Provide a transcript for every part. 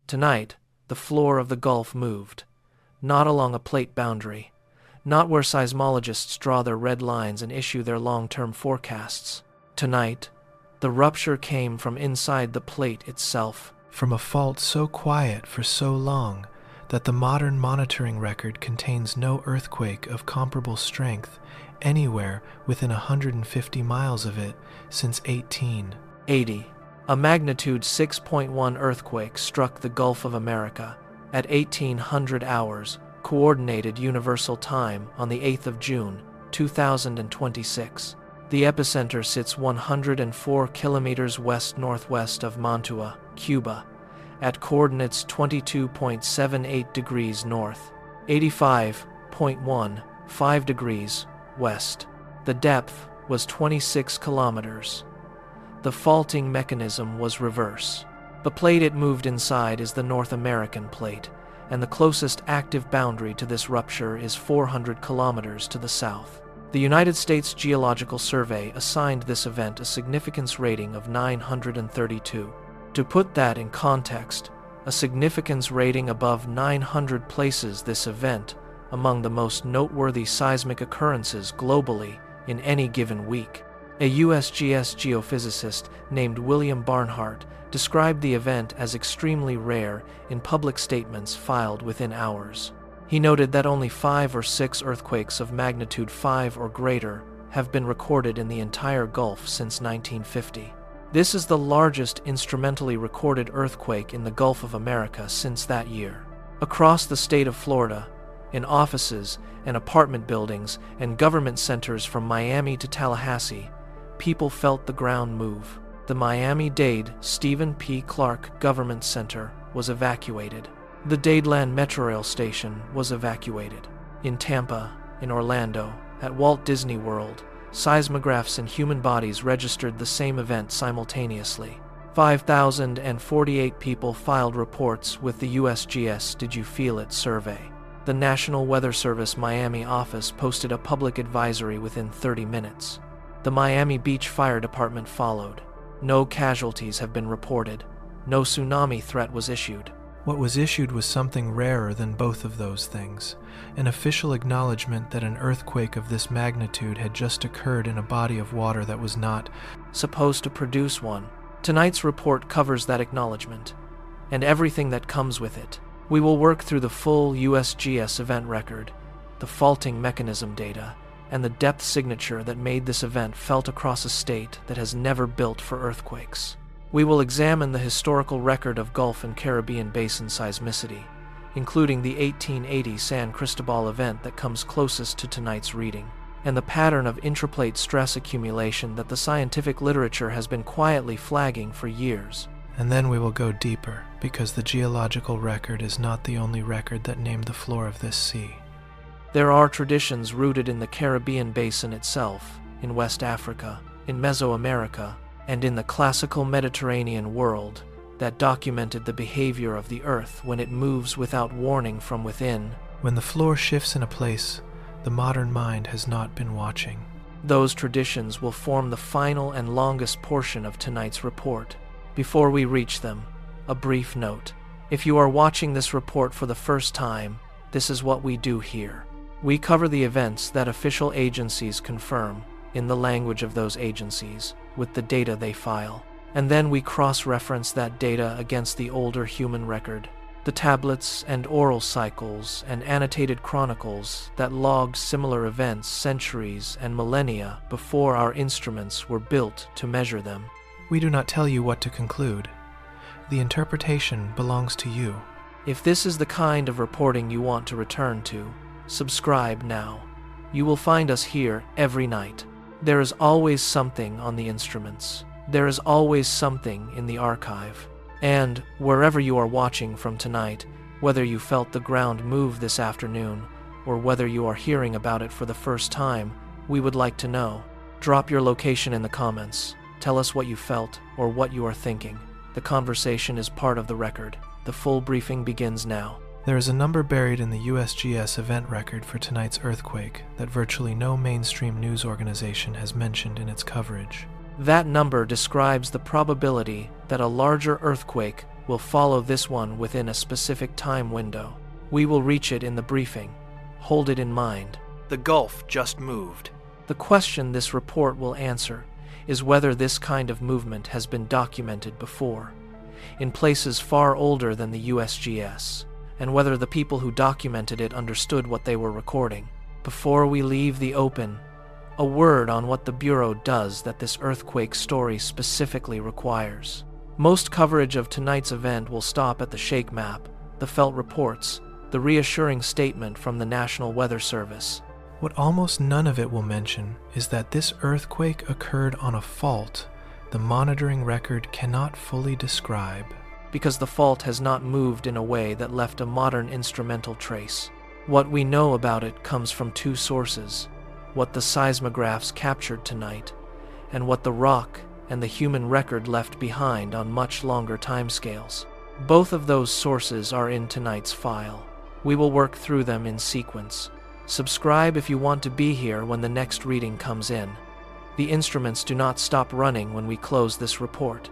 Tonight, the floor of the Gulf moved, not along a plate boundary, not where seismologists draw their red lines and issue their long-term forecasts. Tonight, the rupture came from inside the plate itself. From a fault so quiet for so long that the modern monitoring record contains no earthquake of comparable strength anywhere within 150 miles of it since 1880. A magnitude 6.1 earthquake struck the Gulf of America at 1800 hours, Coordinated Universal Time on the 8th of June, 2026. The epicenter sits 104 kilometers west-northwest of Mantua, Cuba, at coordinates 22.78 degrees north, 85.15 degrees west. The depth was 26 kilometers. The faulting mechanism was reverse. The plate it moved inside is the North American plate, and the closest active boundary to this rupture is 400 kilometers to the south. The United States Geological Survey assigned this event a significance rating of 932. To put that in context, a significance rating above 900 places this event among the most noteworthy seismic occurrences globally in any given week. A USGS geophysicist named William Barnhart described the event as extremely rare in public statements filed within hours. He noted that only 5 or 6 earthquakes of magnitude 5 or greater have been recorded in the entire Gulf since 1950. This is the largest instrumentally recorded earthquake in the Gulf of America since that year. Across the state of Florida, in offices and apartment buildings and government centers from Miami to Tallahassee, people felt the ground move. The Miami-Dade Stephen P. Clark Government Center was evacuated. The Dadeland Metrorail station was evacuated. In Tampa, in Orlando, at Walt Disney World, seismographs in human bodies registered the same event simultaneously. 5,048 people filed reports with the USGS Did You Feel It survey. The National Weather Service Miami office posted a public advisory within 30 minutes. The Miami Beach Fire Department followed. No casualties have been reported. No tsunami threat was issued. What was issued was something rarer than both of those things, an official acknowledgement that an earthquake of this magnitude had just occurred in a body of water that was not supposed to produce one. Tonight's report covers that acknowledgement, and everything that comes with it. We will work through the full USGS event record, the faulting mechanism data, and the depth signature that made this event felt across a state that has never built for earthquakes. We will examine the historical record of Gulf and Caribbean basin seismicity, including the 1880 San Cristobal event that comes closest to tonight's reading, and the pattern of intraplate stress accumulation that the scientific literature has been quietly flagging for years. And then we will go deeper, because the geological record is not the only record that named the floor of this sea. There are traditions rooted in the Caribbean basin itself, in West Africa, in Mesoamerica, and in the classical Mediterranean world that documented the behavior of the earth when it moves without warning from within. When the floor shifts in a place, the modern mind has not been watching. Those traditions will form the final and longest portion of tonight's report. Before we reach them, a brief note. If you are watching this report for the first time, this is what we do here. We cover the events that official agencies confirm, in the language of those agencies, with the data they file. And then we cross-reference that data against the older human record, the tablets and oral cycles and annotated chronicles that logged similar events centuries and millennia before our instruments were built to measure them. We do not tell you what to conclude. The interpretation belongs to you. If this is the kind of reporting you want to return to, subscribe now. You will find us here every night. There is always something on the instruments. There is always something in the archive. And wherever you are watching from tonight, whether you felt the ground move this afternoon, or whether you are hearing about it for the first time, we would like to know. Drop your location in the comments. Tell us what you felt or what you are thinking. The conversation is part of the record. The full briefing begins now. There is a number buried in the USGS event record for tonight's earthquake that virtually no mainstream news organization has mentioned in its coverage. That number describes the probability that a larger earthquake will follow this one within a specific time window. We will reach it in the briefing. Hold it in mind. The Gulf just moved. The question this report will answer is whether this kind of movement has been documented before, in places far older than the USGS, and whether the people who documented it understood what they were recording. Before we leave the open, a word on what the Bureau does that this earthquake story specifically requires. Most coverage of tonight's event will stop at the shake map, the felt reports, the reassuring statement from the National Weather Service. What almost none of it will mention is that this earthquake occurred on a fault the monitoring record cannot fully describe. Because the fault has not moved in a way that left a modern instrumental trace. What we know about it comes from two sources: what the seismographs captured tonight, and what the rock and the human record left behind on much longer timescales. Both of those sources are in tonight's file. We will work through them in sequence. Subscribe if you want to be here when the next reading comes in. The instruments do not stop running when we close this report.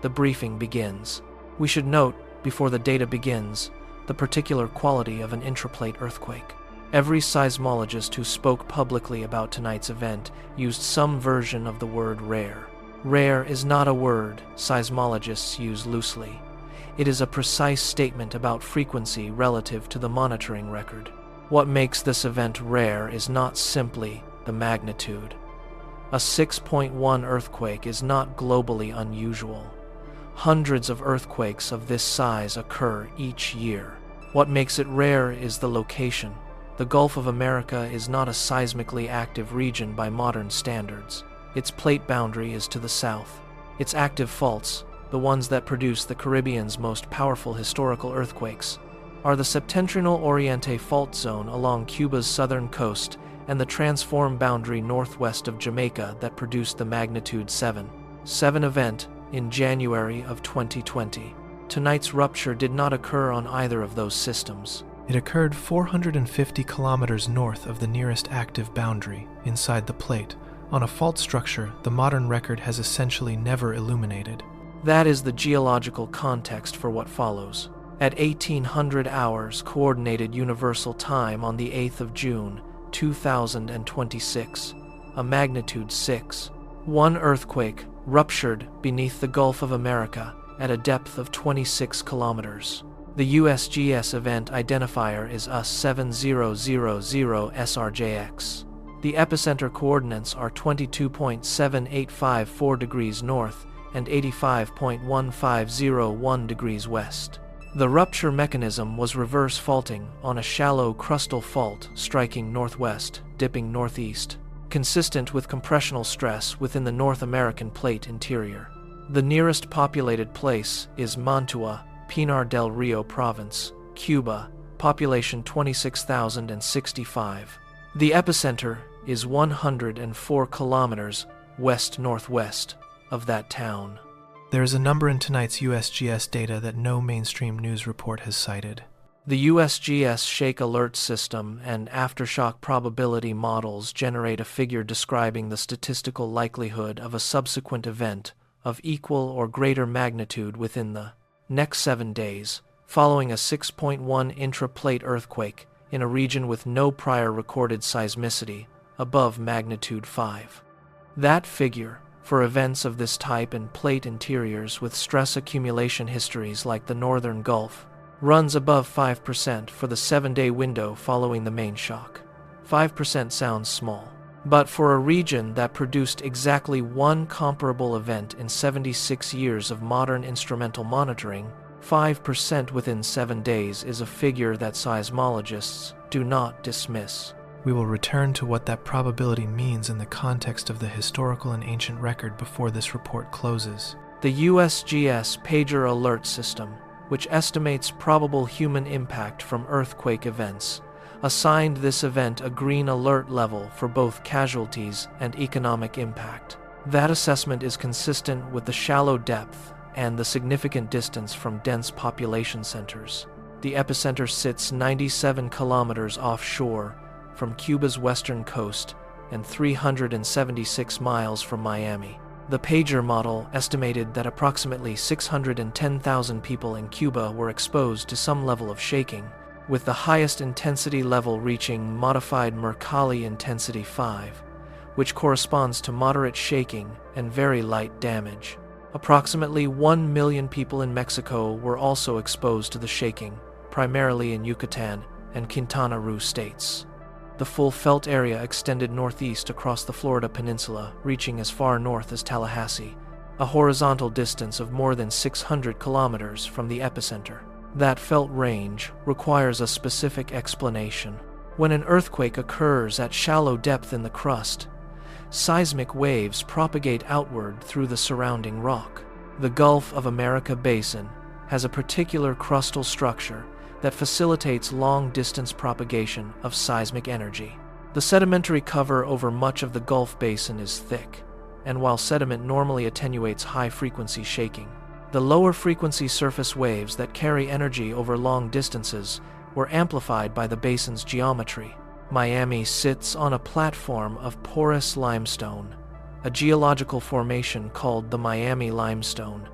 The briefing begins. We should note, before the data begins, the particular quality of an intraplate earthquake. Every seismologist who spoke publicly about tonight's event used some version of the word rare. Rare is not a word seismologists use loosely. It is a precise statement about frequency relative to the monitoring record. What makes this event rare is not simply the magnitude. A 6.1 earthquake is not globally unusual. Hundreds of earthquakes of this size occur each year. What makes it rare is the location. The Gulf of America is not a seismically active region by modern standards. Its plate boundary is to the south. Its active faults, the ones that produce the Caribbean's most powerful historical earthquakes, are the Septentrional Oriente Fault Zone along Cuba's southern coast and the transform boundary northwest of Jamaica that produced the magnitude 7.7 event in January of 2020. Tonight's rupture did not occur on either of those systems. It occurred 450 kilometers north of the nearest active boundary, inside the plate, on a fault structure the modern record has essentially never illuminated. That is the geological context for what follows. At 1800 hours Coordinated Universal Time on the 8th of June, 2026, a magnitude 6.1 earthquake ruptured beneath the Gulf of America at a depth of 26 kilometers. The USGS event identifier is US7000 SRJX. The epicenter coordinates are 22.7854 degrees north and 85.1501 degrees west. The rupture mechanism was reverse faulting on a shallow crustal fault striking northwest, dipping northeast, consistent with compressional stress within the North American plate interior. The nearest populated place is Mantua, Pinar del Rio Province, Cuba, population 26,065. The epicenter is 104 kilometers west-northwest of that town. There is a number in tonight's USGS data that no mainstream news report has cited. The USGS Shake Alert System and aftershock probability models generate a figure describing the statistical likelihood of a subsequent event of equal or greater magnitude within the next 7 days, following a 6.1 intraplate earthquake in a region with no prior recorded seismicity above magnitude 5. That figure, for events of this type in plate interiors with stress accumulation histories like the Northern Gulf, runs above 5% for the 7-day window following the main shock. 5% sounds small, but for a region that produced exactly one comparable event in 76 years of modern instrumental monitoring, 5% within 7 days is a figure that seismologists do not dismiss. We will return to what that probability means in the context of the historical and ancient record before this report closes. The USGS Pager Alert System, which estimates probable human impact from earthquake events, assigned this event a green alert level for both casualties and economic impact. That assessment is consistent with the shallow depth and the significant distance from dense population centers. The epicenter sits 97 kilometers offshore from Cuba's western coast and 376 miles from Miami. The pager model estimated that approximately 610,000 people in Cuba were exposed to some level of shaking, with the highest intensity level reaching modified Mercalli intensity 5, which corresponds to moderate shaking and very light damage. Approximately 1 million people in Mexico were also exposed to the shaking, primarily in Yucatan and Quintana Roo states. The full felt area extended northeast across the Florida peninsula, reaching as far north as Tallahassee, a horizontal distance of more than 600 kilometers from the epicenter. That felt range requires a specific explanation. When an earthquake occurs at shallow depth in the crust, seismic waves propagate outward through the surrounding rock. The Gulf of America basin has a particular crustal structure that facilitates long-distance propagation of seismic energy. The sedimentary cover over much of the Gulf basin is thick, and while sediment normally attenuates high-frequency shaking, the lower-frequency surface waves that carry energy over long distances were amplified by the basin's geometry. Miami sits on a platform of porous limestone, a geological formation called the Miami Limestone,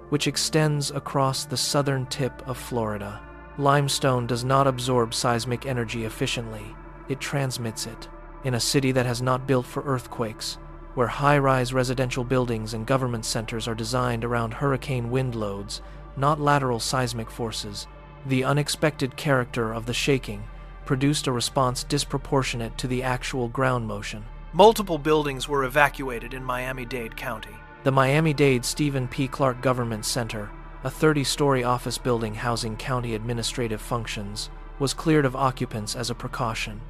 which extends across the southern tip of Florida. Limestone does not absorb seismic energy efficiently, it transmits it. In a city that has not built for earthquakes, where high-rise residential buildings and government centers are designed around hurricane wind loads, not lateral seismic forces, the unexpected character of the shaking produced a response disproportionate to the actual ground motion. Multiple buildings were evacuated in Miami-Dade County. The Miami-Dade Stephen P. Clark Government Center, a 30-story office building housing county administrative functions, was cleared of occupants as a precaution.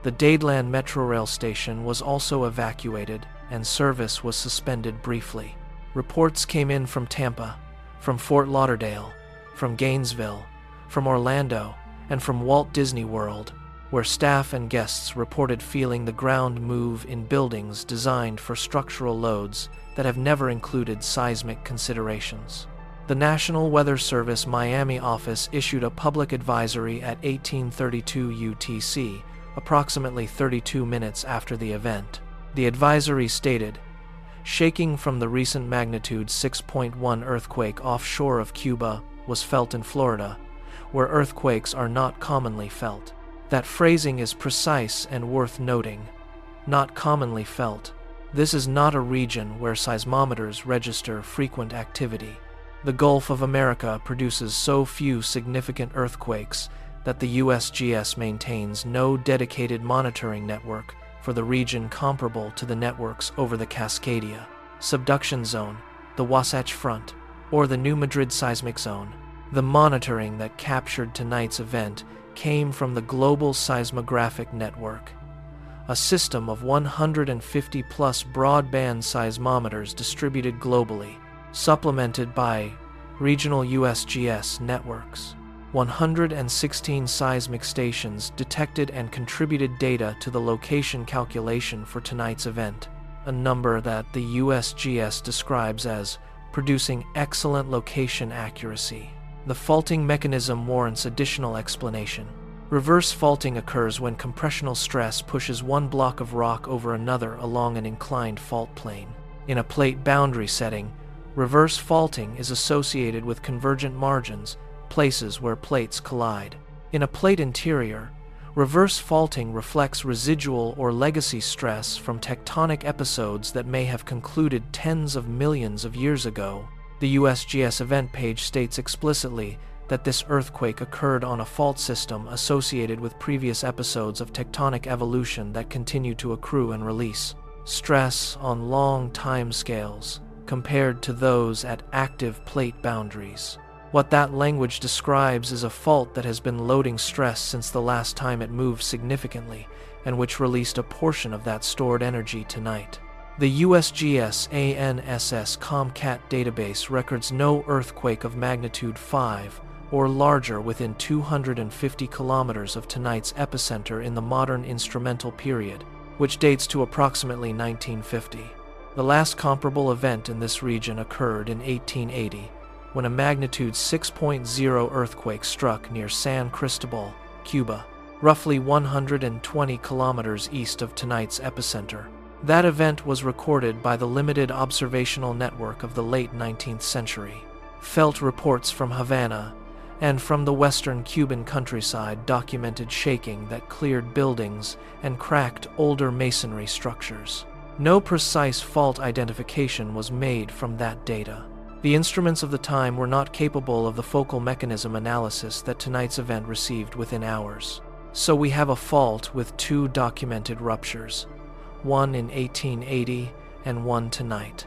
The Dadeland Metrorail station was also evacuated, and service was suspended briefly. Reports came in from Tampa, from Fort Lauderdale, from Gainesville, from Orlando, and from Walt Disney World, where staff and guests reported feeling the ground move in buildings designed for structural loads that have never included seismic considerations. The National Weather Service Miami office issued a public advisory at 1832 UTC, approximately 32 minutes after the event. The advisory stated, "Shaking from the recent magnitude 6.1 earthquake offshore of Cuba was felt in Florida, where earthquakes are not commonly felt." That phrasing is precise and worth noting. Not commonly felt. This is not a region where seismometers register frequent activity. The Gulf of America produces so few significant earthquakes that the USGS maintains no dedicated monitoring network for the region comparable to the networks over the Cascadia subduction zone, the Wasatch Front, or the New Madrid seismic zone. The monitoring that captured tonight's event came from the Global Seismographic Network, a system of 150-plus broadband seismometers distributed globally, supplemented by regional USGS networks. 116 seismic stations detected and contributed data to the location calculation for tonight's event, a number that the USGS describes as producing excellent location accuracy. The faulting mechanism warrants additional explanation. Reverse faulting occurs when compressional stress pushes one block of rock over another along an inclined fault plane. In a plate boundary setting, reverse faulting is associated with convergent margins, places where plates collide. In a plate interior, reverse faulting reflects residual or legacy stress from tectonic episodes that may have concluded tens of millions of years ago. The USGS event page states explicitly that this earthquake occurred on a fault system associated with previous episodes of tectonic evolution that continue to accrue and release stress on long time scales compared to those at active plate boundaries. What that language describes is a fault that has been loading stress since the last time it moved significantly, and which released a portion of that stored energy tonight. The USGS ANSS Comcat database records no earthquake of magnitude 5 or larger within 250 kilometers of tonight's epicenter in the modern instrumental period, which dates to approximately 1950. The last comparable event in this region occurred in 1880, when a magnitude 6.0 earthquake struck near San Cristobal, Cuba, roughly 120 kilometers east of tonight's epicenter. That event was recorded by the limited observational network of the late 19th century. Felt reports from Havana and from the western Cuban countryside documented shaking that cleared buildings and cracked older masonry structures. No precise fault identification was made from that data. The instruments of the time were not capable of the focal mechanism analysis that tonight's event received within hours. So we have a fault with two documented ruptures, one in 1880 and one tonight.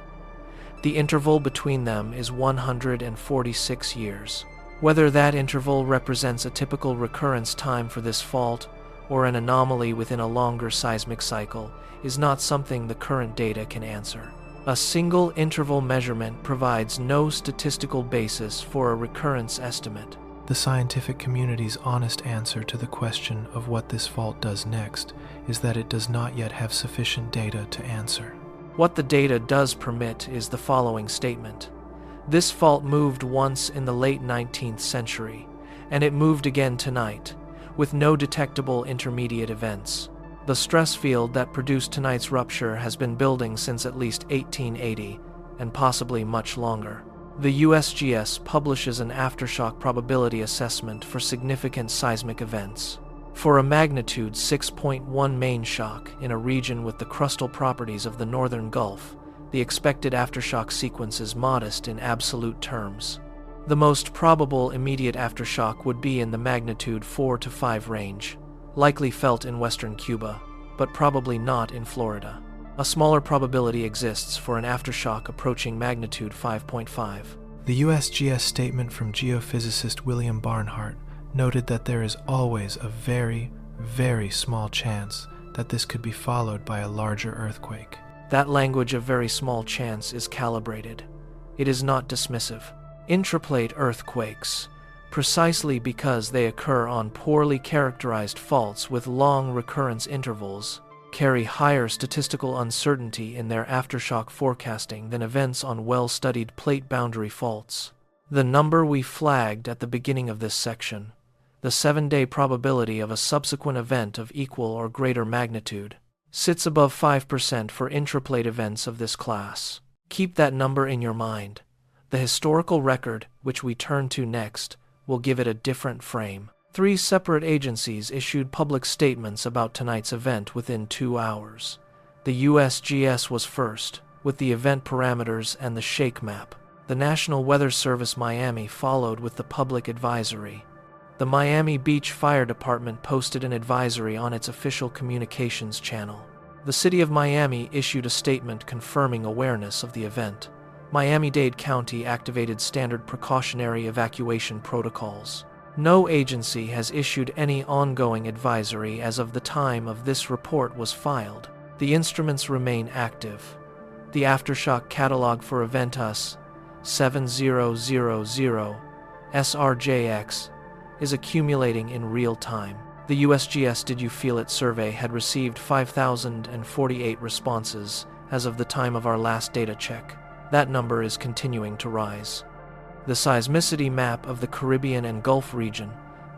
The interval between them is 146 years. Whether that interval represents a typical recurrence time for this fault or an anomaly within a longer seismic cycle is not something the current data can answer. A single interval measurement provides no statistical basis for a recurrence estimate. The scientific community's honest answer to the question of what this fault does next is that it does not yet have sufficient data to answer. What the data does permit is the following statement. This fault moved once in the late 19th century, and it moved again tonight, with no detectable intermediate events. The stress field that produced tonight's rupture has been building since at least 1880, and possibly much longer. The USGS publishes an aftershock probability assessment for significant seismic events. For a magnitude 6.1 main shock in a region with the crustal properties of the northern Gulf, the expected aftershock sequence is modest in absolute terms. The most probable immediate aftershock would be in the magnitude 4 to 5 range, likely felt in western Cuba, but probably not in Florida. A smaller probability exists for an aftershock approaching magnitude 5.5. The USGS statement from geophysicist William Barnhart noted that there is always a very, very small chance that this could be followed by a larger earthquake. That language of very small chance is calibrated. It is not dismissive. Intraplate earthquakes, precisely because they occur on poorly characterized faults with long recurrence intervals, carry higher statistical uncertainty in their aftershock forecasting than events on well-studied plate boundary faults. The number we flagged at the beginning of this section, the 7-day probability of a subsequent event of equal or greater magnitude, sits above 5% for intraplate events of this class. Keep that number in your mind. The historical record, which we turn to next, will give it a different frame. 3 separate agencies issued public statements about tonight's event within 2 hours. The USGS was first, with the event parameters and the shake map. The National Weather Service Miami followed with the public advisory. The Miami Beach Fire Department posted an advisory on its official communications channel. The City of Miami issued a statement confirming awareness of the event. Miami-Dade County activated standard precautionary evacuation protocols. No agency has issued any ongoing advisory as of the time of this report was filed. The instruments remain active. The aftershock catalog for Eventus 7000 SRJX is accumulating in real time. The USGS Did You Feel It survey had received 5,048 responses as of the time of our last data check. That number is continuing to rise. The seismicity map of the Caribbean and Gulf region,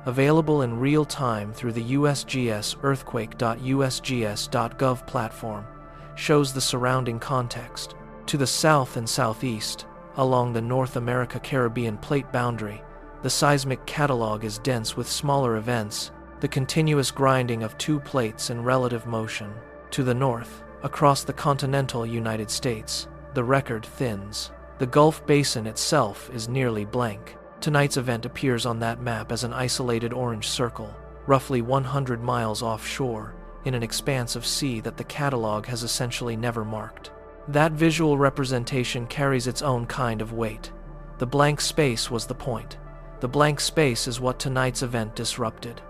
available in real time through the USGS earthquake.usgs.gov platform, shows the surrounding context. To the south and southeast, along the North America-Caribbean plate boundary, the seismic catalog is dense with smaller events, the continuous grinding of 2 plates in relative motion. To the north, across the continental United States, the record thins. The Gulf Basin itself is nearly blank. Tonight's event appears on that map as an isolated orange circle, roughly 100 miles offshore, in an expanse of sea that the catalog has essentially never marked. That visual representation carries its own kind of weight. The blank space was the point. The blank space is what tonight's event disrupted.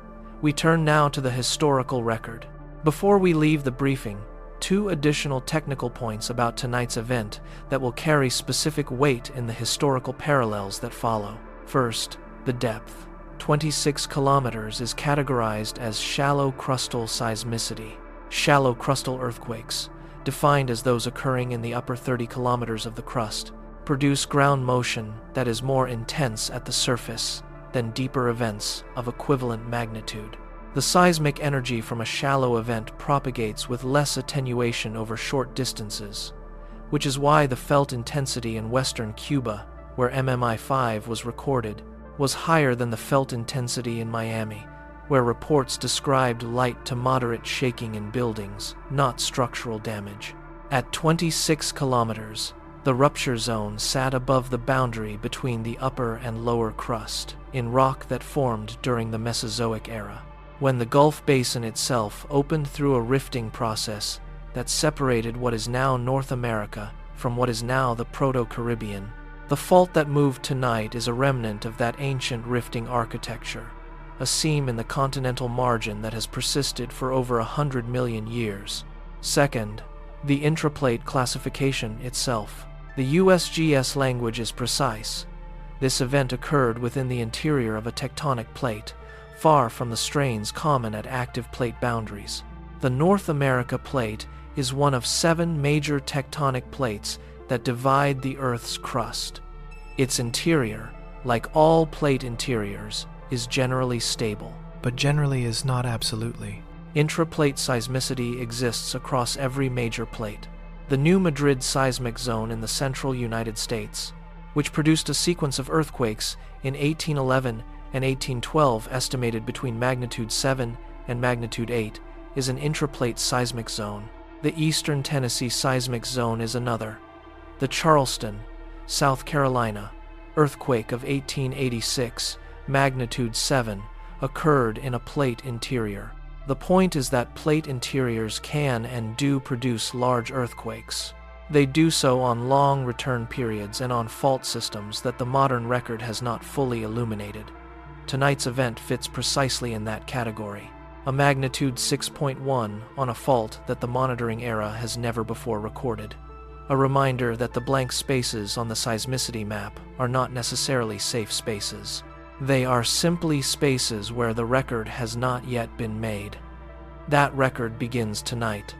We turn now to the historical record. Before we leave the briefing, 2 additional technical points about tonight's event that will carry specific weight in the historical parallels that follow. First, the depth. 26 kilometers is categorized as shallow crustal seismicity. Shallow crustal earthquakes, defined as those occurring in the upper 30 kilometers of the crust, produce ground motion that is more intense at the surface than deeper events of equivalent magnitude. The seismic energy from a shallow event propagates with less attenuation over short distances, which is why the felt intensity in western Cuba, where MMI5 was recorded, was higher than the felt intensity in Miami, where reports described light to moderate shaking in buildings, not structural damage. At 26 kilometers, the rupture zone sat above the boundary between the upper and lower crust, in rock that formed during the Mesozoic era, when the Gulf Basin itself opened through a rifting process that separated what is now North America from what is now the Proto-Caribbean. The fault that moved tonight is a remnant of that ancient rifting architecture, a seam in the continental margin that has persisted for over 100 million years. Second, the intraplate classification itself. The USGS language is precise. This event occurred within the interior of a tectonic plate, far from the strains common at active plate boundaries. The North America plate is one of 7 major tectonic plates that divide the Earth's crust. Its interior, like all plate interiors, is generally stable, but generally is not absolutely. Intraplate seismicity exists across every major plate. The New Madrid seismic zone in the central United States, which produced a sequence of earthquakes in 1811 and 1812 estimated between magnitude 7 and magnitude 8, is an intraplate seismic zone. The Eastern Tennessee seismic zone is another. The Charleston, South Carolina, earthquake of 1886, magnitude 7, occurred in a plate interior. The point is that plate interiors can and do produce large earthquakes. They do so on long return periods and on fault systems that the modern record has not fully illuminated. Tonight's event fits precisely in that category. A magnitude 6.1 on a fault that the monitoring era has never before recorded. A reminder that the blank spaces on the seismicity map are not necessarily safe spaces. They are simply spaces where the record has not yet been made. That record begins tonight.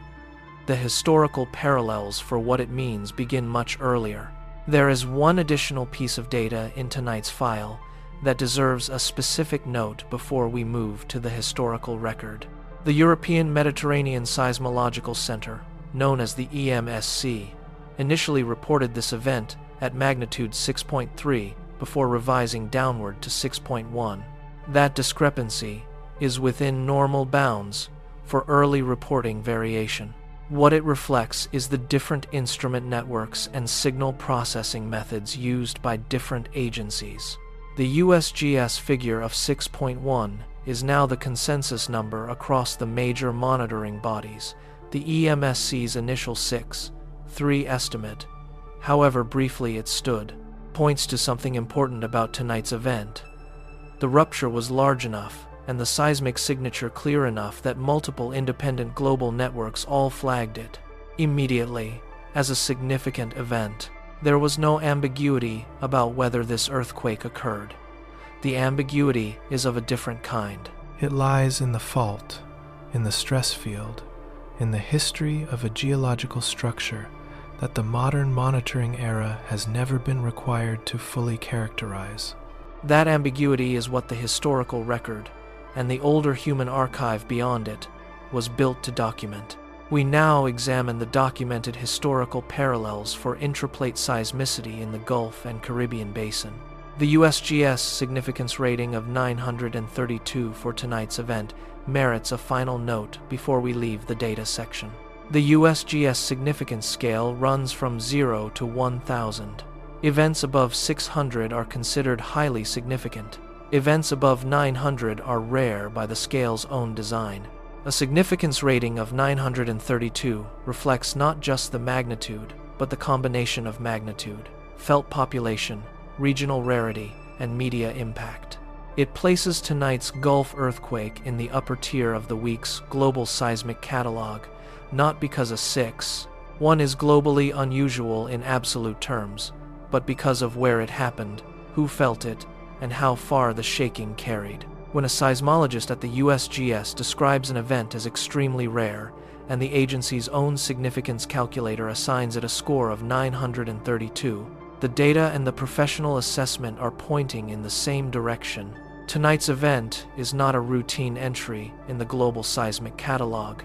The historical parallels for what it means begin much earlier. There is one additional piece of data in tonight's file that deserves a specific note before we move to the historical record. The European Mediterranean Seismological Center, known as the EMSC, initially reported this event at magnitude 6.3 before revising downward to 6.1. That discrepancy is within normal bounds for early reporting variation. What it reflects is the different instrument networks and signal processing methods used by different agencies. The USGS figure of 6.1 is now the consensus number across the major monitoring bodies. The EMSC's initial 6.3 estimate, however briefly it stood, points to something important about tonight's event. The rupture was large enough and the seismic signature clear enough that multiple independent global networks all flagged it immediately as a significant event. There was no ambiguity about whether this earthquake occurred. The ambiguity is of a different kind. It lies in the fault, in the stress field, in the history of a geological structure that the modern monitoring era has never been required to fully characterize. That ambiguity is what the historical record, and the older human archive beyond it, was built to document. We now examine the documented historical parallels for intraplate seismicity in the Gulf and Caribbean Basin. The USGS significance rating of 932 for tonight's event merits a final note before we leave the data section. The USGS significance scale runs from 0 to 1,000. Events above 600 are considered highly significant. Events above 900 are rare by the scale's own design. A significance rating of 932 reflects not just the magnitude, but the combination of magnitude, felt population, regional rarity, and media impact. It places tonight's Gulf earthquake in the upper tier of the week's global seismic catalog, not because a 6.1 is globally unusual in absolute terms, but because of where it happened, who felt it, and how far the shaking carried. When a seismologist at the USGS describes an event as extremely rare, and the agency's own significance calculator assigns it a score of 932, the data and the professional assessment are pointing in the same direction. Tonight's event is not a routine entry in the global seismic catalog.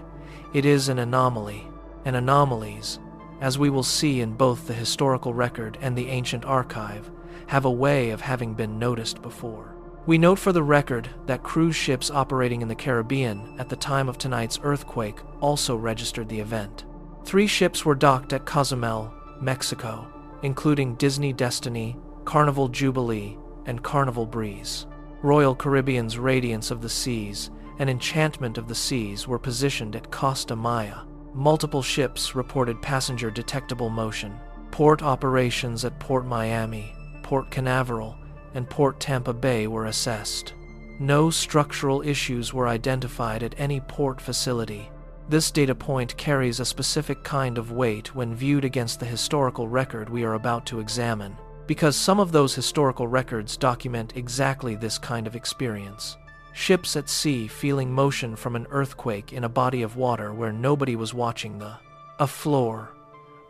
It is an anomaly, and anomalies, as we will see in both the historical record and the ancient archive, have a way of having been noticed before. We note for the record that cruise ships operating in the Caribbean at the time of tonight's earthquake also registered the event. 3 ships were docked at Cozumel, Mexico, including Disney Destiny, Carnival Jubilee, and Carnival Breeze. Royal Caribbean's Radiance of the Seas and Enchantment of the Seas were positioned at Costa Maya. Multiple ships reported passenger detectable motion. Port operations at Port Miami, Port Canaveral, and Port Tampa Bay were assessed. No structural issues were identified at any port facility. This data point carries a specific kind of weight when viewed against the historical record we are about to examine, because some of those historical records document exactly this kind of experience. Ships at sea feeling motion from an earthquake in a body of water where nobody was watching a floor.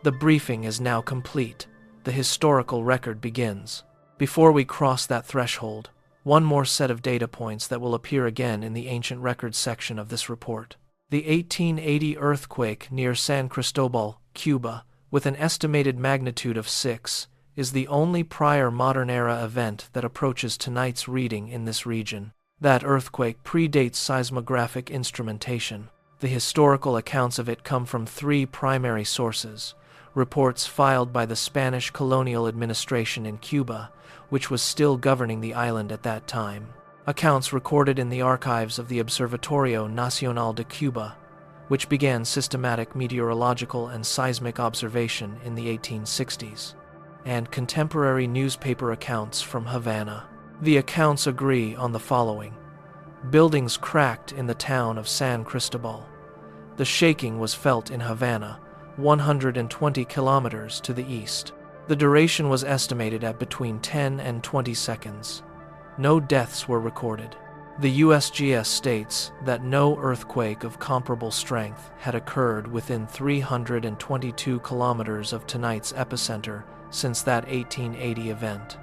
The briefing is now complete. The historical record begins. Before we cross that threshold, one more set of data points that will appear again in the ancient records section of this report. The 1880 earthquake near San Cristobal, Cuba, with an estimated magnitude of 6, is the only prior modern-era event that approaches tonight's reading in this region. That earthquake predates seismographic instrumentation. The historical accounts of it come from 3 primary sources: reports filed by the Spanish colonial administration in Cuba, which was still governing the island at that time; accounts recorded in the archives of the Observatorio Nacional de Cuba, which began systematic meteorological and seismic observation in the 1860s; and contemporary newspaper accounts from Havana. The accounts agree on the following. Buildings cracked in the town of San Cristobal. The shaking was felt in Havana, 120 kilometers to the east. The duration was estimated at between 10 and 20 seconds. No deaths were recorded. The USGS states that no earthquake of comparable strength had occurred within 322 kilometers of tonight's epicenter since that 1880 event.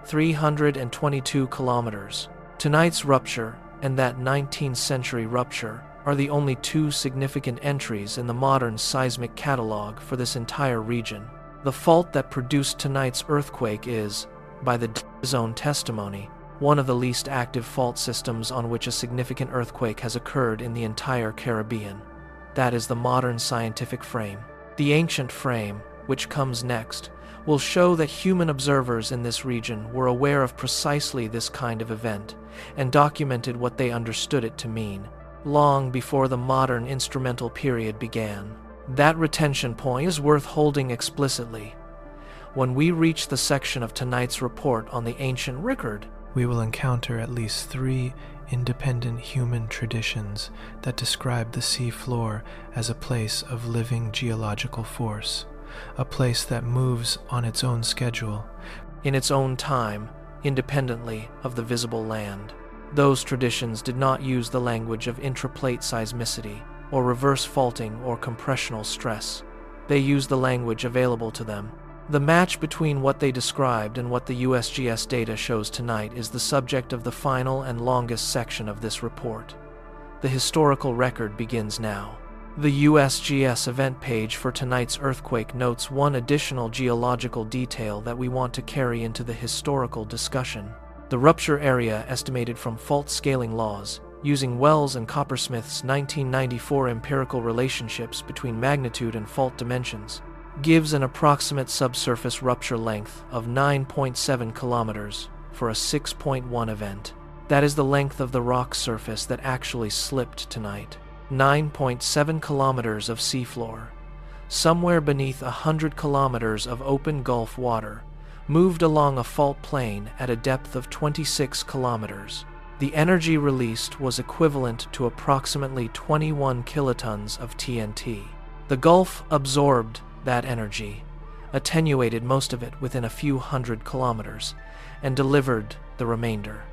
322 kilometers. Tonight's rupture and that 19th century rupture are the only 2 significant entries in the modern seismic catalog for this entire region. The fault that produced tonight's earthquake is, by the zone testimony, one of the least active fault systems on which a significant earthquake has occurred in the entire Caribbean. That is the modern scientific frame. The ancient frame, which comes next, will show that human observers in this region were aware of precisely this kind of event and documented what they understood it to mean, long before the modern instrumental period began. That retention point is worth holding explicitly. When we reach the section of tonight's report on the ancient record, we will encounter at least 3 independent human traditions that describe the sea floor as a place of living geological force, a place that moves on its own schedule, in its own time, independently of the visible land. Those traditions did not use the language of intraplate seismicity, or reverse faulting or compressional stress. They used the language available to them. The match between what they described and what the USGS data shows tonight is the subject of the final and longest section of this report. The historical record begins now. The USGS event page for tonight's earthquake notes one additional geological detail that we want to carry into the historical discussion. The rupture area estimated from fault scaling laws, using Wells and Coppersmith's 1994 empirical relationships between magnitude and fault dimensions, gives an approximate subsurface rupture length of 9.7 kilometers for a 6.1 event. That is the length of the rock surface that actually slipped tonight. 9.7 kilometers of seafloor. Somewhere beneath 100 kilometers of open Gulf water, moved along a fault plane at a depth of 26 kilometers. The energy released was equivalent to approximately 21 kilotons of TNT. The Gulf absorbed that energy, attenuated most of it within a few hundred kilometers, and delivered the remainder,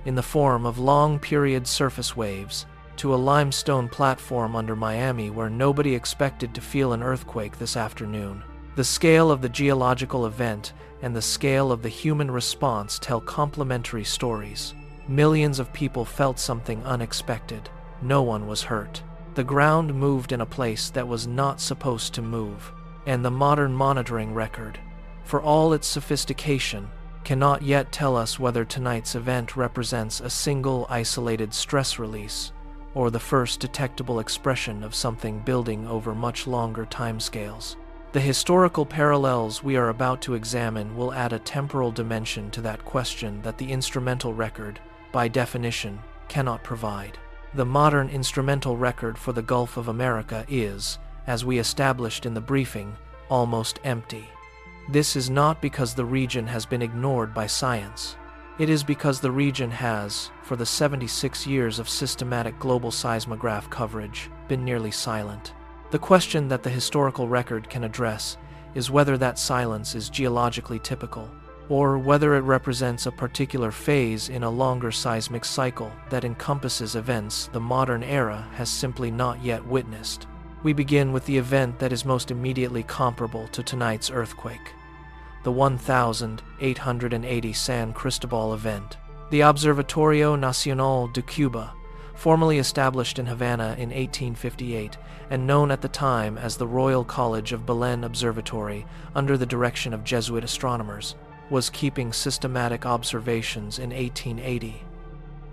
in the form of long-period surface waves, to a limestone platform under Miami where nobody expected to feel an earthquake this afternoon. The scale of the geological event and the scale of the human response tell complementary stories. Millions of people felt something unexpected. No one was hurt. The ground moved in a place that was not supposed to move, and the modern monitoring record, for all its sophistication, cannot yet tell us whether tonight's event represents a single isolated stress release or the first detectable expression of something building over much longer timescales. The historical parallels we are about to examine will add a temporal dimension to that question that the instrumental record, by definition, cannot provide. The modern instrumental record for the Gulf of America is, as we established in the briefing, almost empty. This is not because the region has been ignored by science. It is because the region has, for the 76 years of systematic global seismograph coverage, been nearly silent. The question that the historical record can address is whether that silence is geologically typical, or whether it represents a particular phase in a longer seismic cycle that encompasses events the modern era has simply not yet witnessed. We begin with the event that is most immediately comparable to tonight's earthquake, the 1880 San Cristobal event. The Observatorio Nacional de Cuba, formally established in Havana in 1858 and known at the time as the Royal College of Belen Observatory under the direction of Jesuit astronomers, was keeping systematic observations in 1880.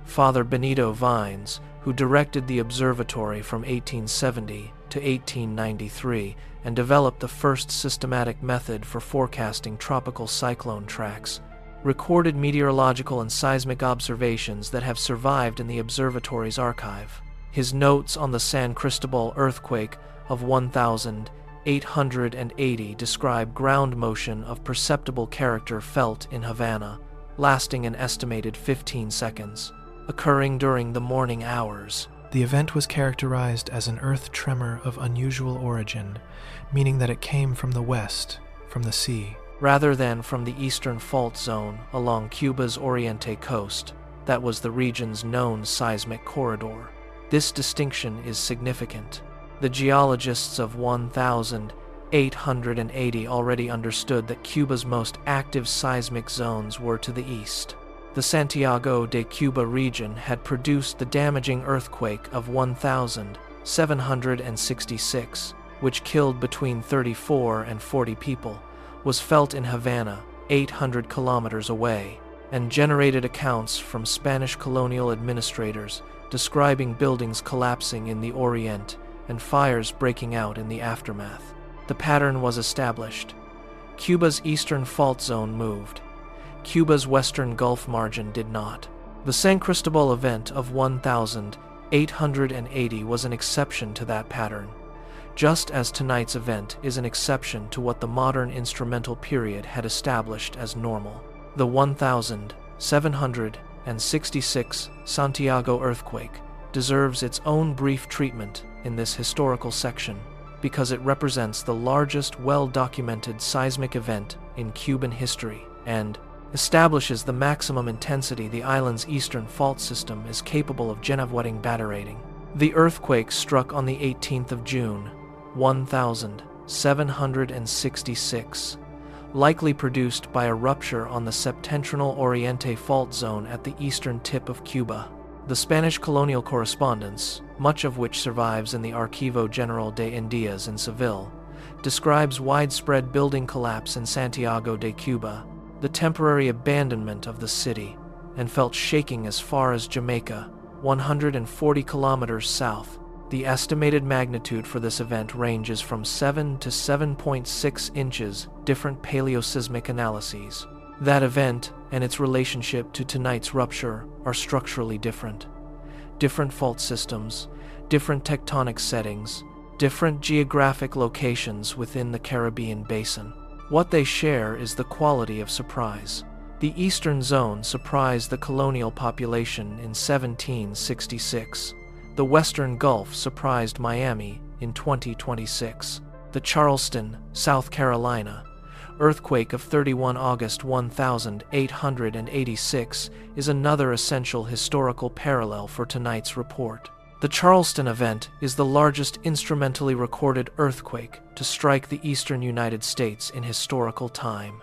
Father Benito Vines, who directed the observatory from 1870 to 1893 and developed the first systematic method for forecasting tropical cyclone tracks, recorded meteorological and seismic observations that have survived in the observatory's archive. His notes on the San Cristobal earthquake of 1880 describe ground motion of perceptible character felt in Havana, lasting an estimated 15 seconds, occurring during the morning hours. The event was characterized as an earth tremor of unusual origin, meaning that it came from the west, from the sea, rather than from the eastern fault zone along Cuba's Oriente coast. That was the region's known seismic corridor. This distinction is significant. The geologists of 1880 already understood that Cuba's most active seismic zones were to the east. The Santiago de Cuba region had produced the damaging earthquake of 1766, which killed between 34 and 40 people, was felt in Havana, 800 kilometers away, and generated accounts from Spanish colonial administrators describing buildings collapsing in the Orient and fires breaking out in the aftermath. The pattern was established. Cuba's eastern fault zone moved. Cuba's western Gulf margin did not. The San Cristobal event of 1880 was an exception to that pattern, just as tonight's event is an exception to what the modern instrumental period had established as normal. The 1766 Santiago earthquake deserves its own brief treatment in this historical section because it represents the largest well-documented seismic event in Cuban history and establishes the maximum intensity the island's eastern fault system is capable of generating. The earthquake struck on the 18th of June, 1766, likely produced by a rupture on the septentrional Oriente fault zone at the eastern tip of Cuba. The Spanish colonial correspondence, much of which survives in the Archivo General de Indias in Seville, describes widespread building collapse in Santiago de Cuba, the temporary abandonment of the city, and felt shaking as far as Jamaica, 140 kilometers south. The estimated magnitude for this event ranges from 7 to 7.6 inches, different paleoseismic analyses. That event and its relationship to tonight's rupture are structurally different. Different fault systems, different tectonic settings, different geographic locations within the Caribbean basin. What they share is the quality of surprise. The eastern zone surprised the colonial population in 1766. The Western Gulf surprised Miami in 2026. The Charleston, South Carolina, earthquake of 31 August 1886 is another essential historical parallel for tonight's report. The Charleston event is the largest instrumentally recorded earthquake to strike the eastern United States in historical time.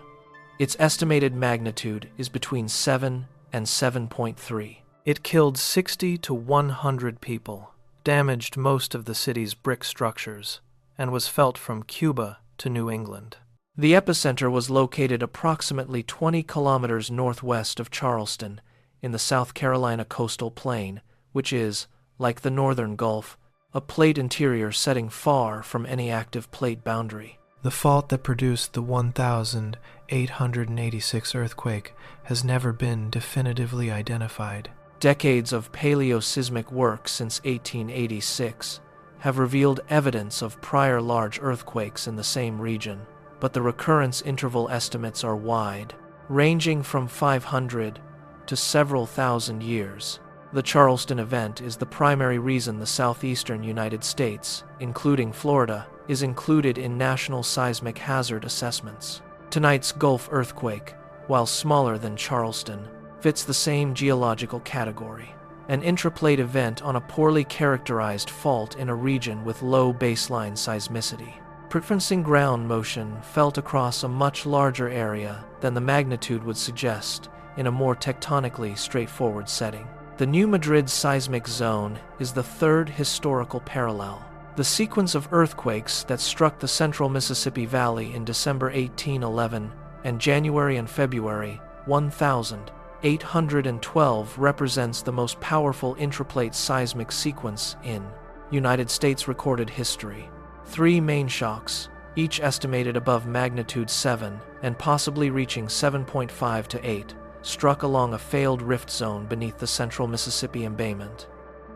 Its estimated magnitude is between 7 and 7.3. It killed 60 to 100 people, damaged most of the city's brick structures, and was felt from Cuba to New England. The epicenter was located approximately 20 kilometers northwest of Charleston, in the South Carolina coastal plain, which is, like the northern Gulf, a plate interior setting far from any active plate boundary. The fault that produced the 1,886 earthquake has never been definitively identified. Decades of paleoseismic work since 1886 have revealed evidence of prior large earthquakes in the same region, but the recurrence interval estimates are wide, ranging from 500 to several thousand years. The Charleston event is the primary reason the southeastern United States, including Florida, is included in national seismic hazard assessments. Tonight's Gulf earthquake, while smaller than Charleston, fits the same geological category. An intraplate event on a poorly characterized fault in a region with low baseline seismicity. Preferencing ground motion felt across a much larger area than the magnitude would suggest in a more tectonically straightforward setting. The New Madrid seismic zone is the third historical parallel. The sequence of earthquakes that struck the central Mississippi Valley in December 1811 and January and February 1812 represents the most powerful intraplate seismic sequence in United States recorded history. 3 main shocks, each estimated above magnitude 7 and possibly reaching 7.5 to 8, struck along a failed rift zone beneath the central Mississippi embayment.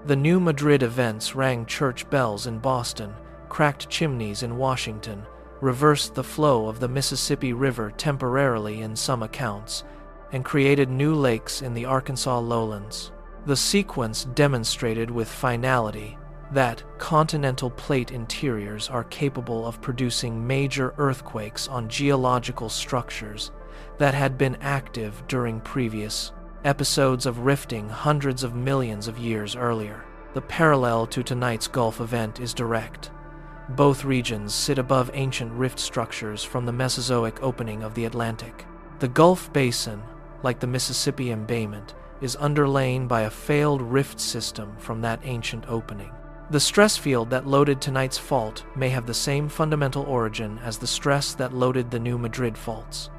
The New Madrid events rang church bells in Boston, cracked chimneys in Washington, reversed the flow of the Mississippi River temporarily in some accounts, and created new lakes in the Arkansas lowlands. The sequence demonstrated with finality that continental plate interiors are capable of producing major earthquakes on geological structures that had been active during previous episodes of rifting hundreds of millions of years earlier. The parallel to tonight's Gulf event is direct. Both regions sit above ancient rift structures from the Mesozoic opening of the Atlantic. The Gulf Basin, like the Mississippi embayment, is underlain by a failed rift system from that ancient opening. The stress field that loaded tonight's fault may have the same fundamental origin as the stress that loaded the New Madrid faults.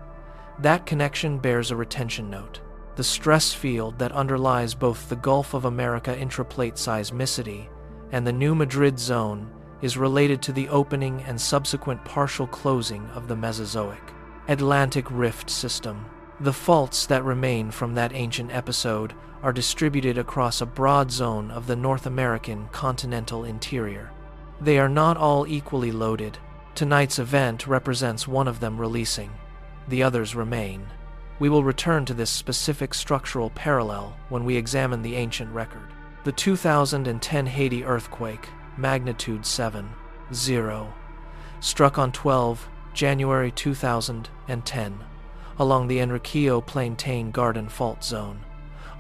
That connection bears a retention note. The stress field that underlies both the Gulf of America intraplate seismicity and the New Madrid zone is related to the opening and subsequent partial closing of the Mesozoic Atlantic rift system. The faults that remain from that ancient episode are distributed across a broad zone of the North American continental interior. They are not all equally loaded. Tonight's event represents one of them releasing. The others remain. We will return to this specific structural parallel when we examine the ancient record. The 2010 Haiti earthquake, magnitude 7.0, struck on 12 January 2010 along the Enriquillo Plantain Garden Fault Zone,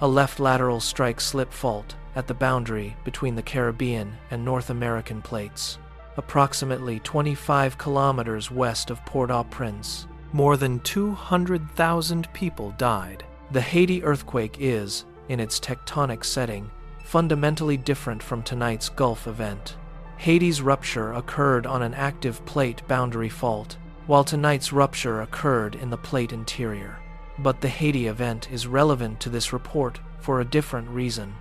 a left lateral strike-slip fault at the boundary between the Caribbean and North American plates, approximately 25 kilometers west of Port-au-Prince. More than 200,000 people died. The Haiti earthquake is, in its tectonic setting, fundamentally different from tonight's Gulf event. Haiti's rupture occurred on an active plate boundary fault, while tonight's rupture occurred in the plate interior. But the Haiti event is relevant to this report for a different reason.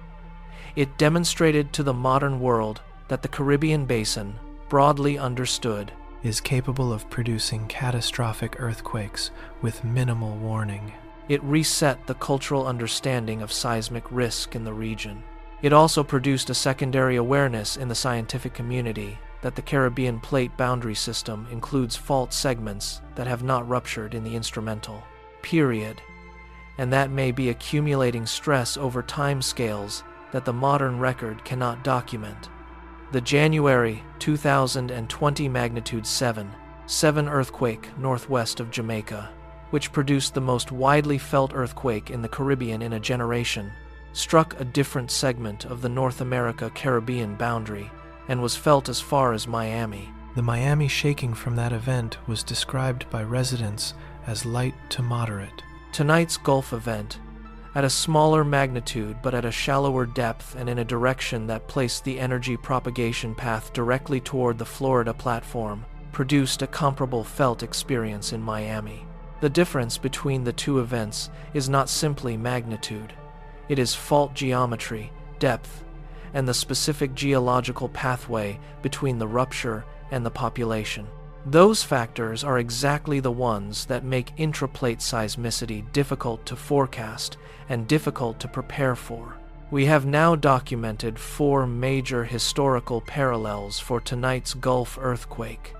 It demonstrated to the modern world that the Caribbean basin, broadly understood, is capable of producing catastrophic earthquakes with minimal warning. It reset the cultural understanding of seismic risk in the region. It also produced a secondary awareness in the scientific community that the Caribbean plate boundary system includes fault segments that have not ruptured in the instrumental period, and that may be accumulating stress over timescales that the modern record cannot document. The January 2020 magnitude 7.7 earthquake northwest of Jamaica, which produced the most widely felt earthquake in the Caribbean in a generation, struck a different segment of the North America-Caribbean boundary and was felt as far as Miami. The Miami shaking from that event was described by residents as light to moderate. Tonight's Gulf event, at a smaller magnitude but at a shallower depth and in a direction that placed the energy propagation path directly toward the Florida platform, produced a comparable felt experience in Miami. The difference between the two events is not simply magnitude. It is fault geometry, depth, and the specific geological pathway between the rupture and the population. Those factors are exactly the ones that make intraplate seismicity difficult to forecast and difficult to prepare for. We have now documented 4 major historical parallels for tonight's Gulf earthquake: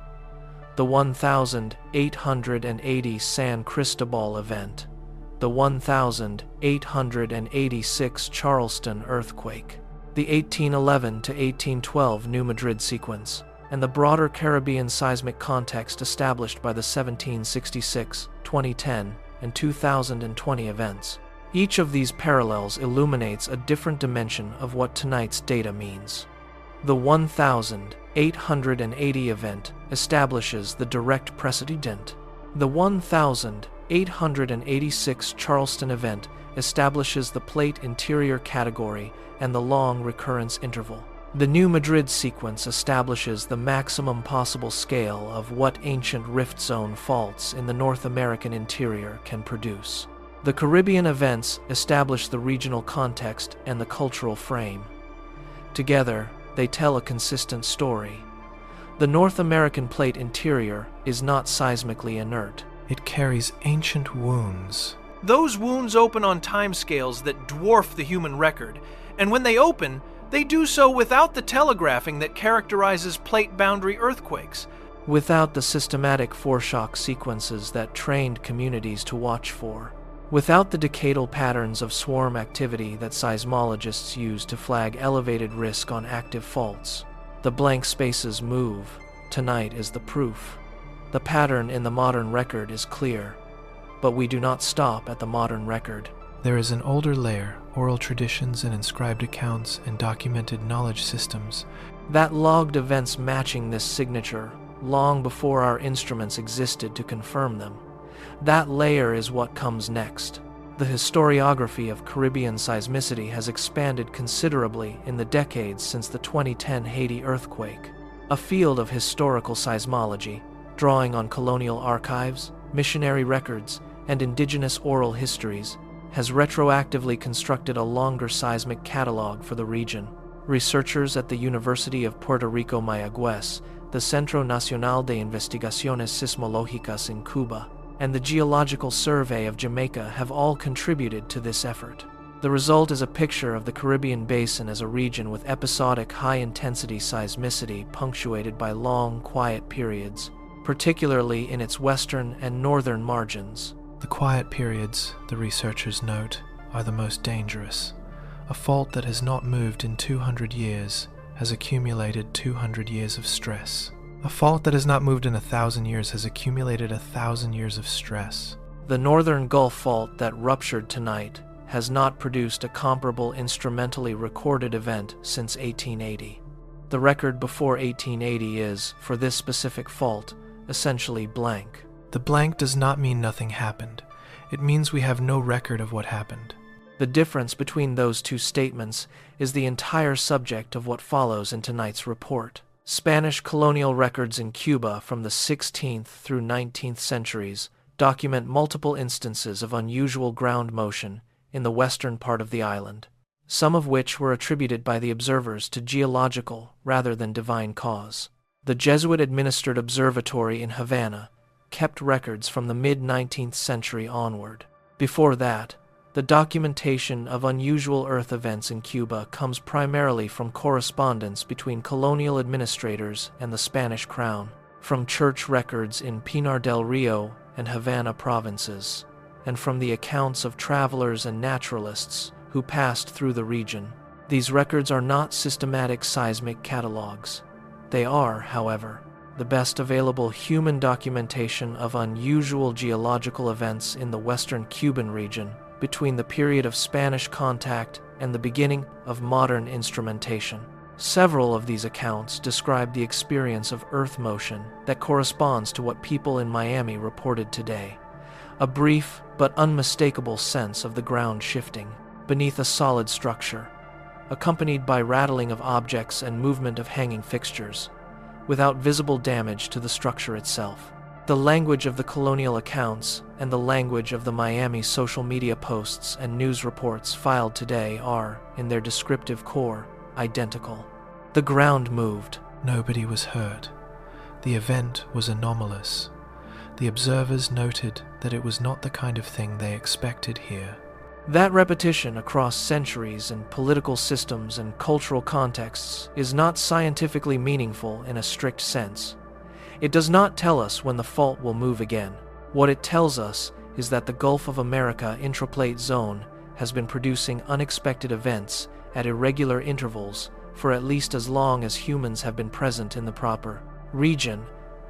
the 1880 San Cristobal event, the 1886 Charleston earthquake, the 1811 to 1812 New Madrid sequence, and the broader Caribbean seismic context established by the 1766, 2010, and 2020 events. Each of these parallels illuminates a different dimension of what tonight's data means. The 1880 event establishes the direct precedent. The 1886 Charleston event establishes the plate interior category and the long recurrence interval. The New Madrid sequence establishes the maximum possible scale of what ancient rift zone faults in the North American interior can produce. The Caribbean events establish the regional context and the cultural frame. Together, they tell a consistent story. The North American plate interior is not seismically inert. It carries ancient wounds. Those wounds open on timescales that dwarf the human record, and when they open, they do so without the telegraphing that characterizes plate boundary earthquakes. Without the systematic foreshock sequences that trained communities to watch for. Without the decadal patterns of swarm activity that seismologists use to flag elevated risk on active faults. The blank spaces move. Tonight is the proof. The pattern in the modern record is clear, but we do not stop at the modern record. There is an older layer, oral traditions and inscribed accounts and documented knowledge systems, that logged events matching this signature long before our instruments existed to confirm them. That layer is what comes next. The historiography of Caribbean seismicity has expanded considerably in the decades since the 2010 Haiti earthquake. A field of historical seismology, drawing on colonial archives, missionary records, and indigenous oral histories, has retroactively constructed a longer seismic catalog for the region. Researchers at the University of Puerto Rico Mayagüez, the Centro Nacional de Investigaciones Sismológicas in Cuba, and the Geological Survey of Jamaica have all contributed to this effort. The result is a picture of the Caribbean Basin as a region with episodic high-intensity seismicity punctuated by long, quiet periods, particularly in its western and northern margins. The quiet periods, the researchers note, are the most dangerous. A fault that has not moved in 200 years has accumulated 200 years of stress. A fault that has not moved in 1,000 years has accumulated 1,000 years of stress. The Northern Gulf Fault that ruptured tonight has not produced a comparable instrumentally recorded event since 1880. The record before 1880 is, for this specific fault, essentially blank. The blank does not mean nothing happened. It means we have no record of what happened. The difference between those two statements is the entire subject of what follows in tonight's report. Spanish colonial records in Cuba from the 16th through 19th centuries document multiple instances of unusual ground motion in the western part of the island, some of which were attributed by the observers to geological rather than divine cause. The Jesuit-administered observatory in Havana kept records from the mid-19th century onward. Before that, the documentation of unusual earth events in Cuba comes primarily from correspondence between colonial administrators and the Spanish crown, from church records in Pinar del Rio and Havana provinces, and from the accounts of travelers and naturalists who passed through the region. These records are not systematic seismic catalogs. They are, however, the best available human documentation of unusual geological events in the western Cuban region between the period of Spanish contact and the beginning of modern instrumentation. Several of these accounts describe the experience of earth motion that corresponds to what people in Miami reported today, a brief but unmistakable sense of the ground shifting beneath a solid structure, accompanied by rattling of objects and movement of hanging fixtures, without visible damage to the structure itself. The language of the colonial accounts and the language of the Miami social media posts and news reports filed today are, in their descriptive core, identical. The ground moved. Nobody was hurt. The event was anomalous. The observers noted that it was not the kind of thing they expected here. That repetition across centuries and political systems and cultural contexts is not scientifically meaningful in a strict sense. It does not tell us when the fault will move again. What it tells us is that the Gulf of America intraplate zone has been producing unexpected events at irregular intervals for at least as long as humans have been present in the proper region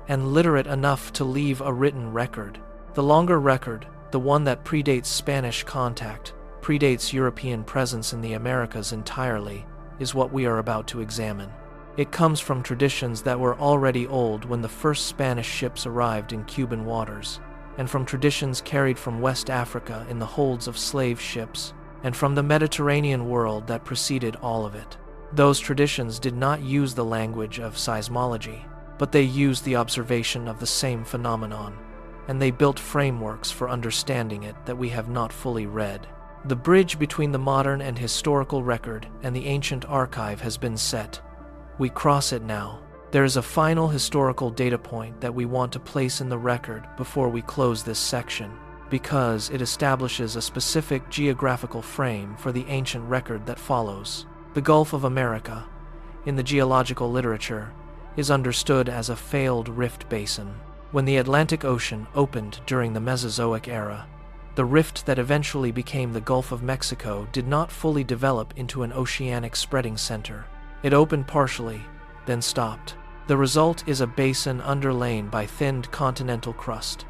and literate enough to leave a written record. The longer record, the one that predates Spanish contact, predates European presence in the Americas entirely, is what we are about to examine. It comes from traditions that were already old when the first Spanish ships arrived in Cuban waters, and from traditions carried from West Africa in the holds of slave ships, and from the Mediterranean world that preceded all of it. Those traditions did not use the language of seismology, but they used the observation of the same phenomenon, and they built frameworks for understanding it that we have not fully read. The bridge between the modern and historical record and the ancient archive has been set. We cross it now. There is a final historical data point that we want to place in the record before we close this section, because it establishes a specific geographical frame for the ancient record that follows. The Gulf of America, in the geological literature, is understood as a failed rift basin. When the Atlantic Ocean opened during the Mesozoic era, the rift that eventually became the Gulf of Mexico did not fully develop into an oceanic spreading center. It opened partially, then stopped. The result is a basin underlain by thinned continental crust,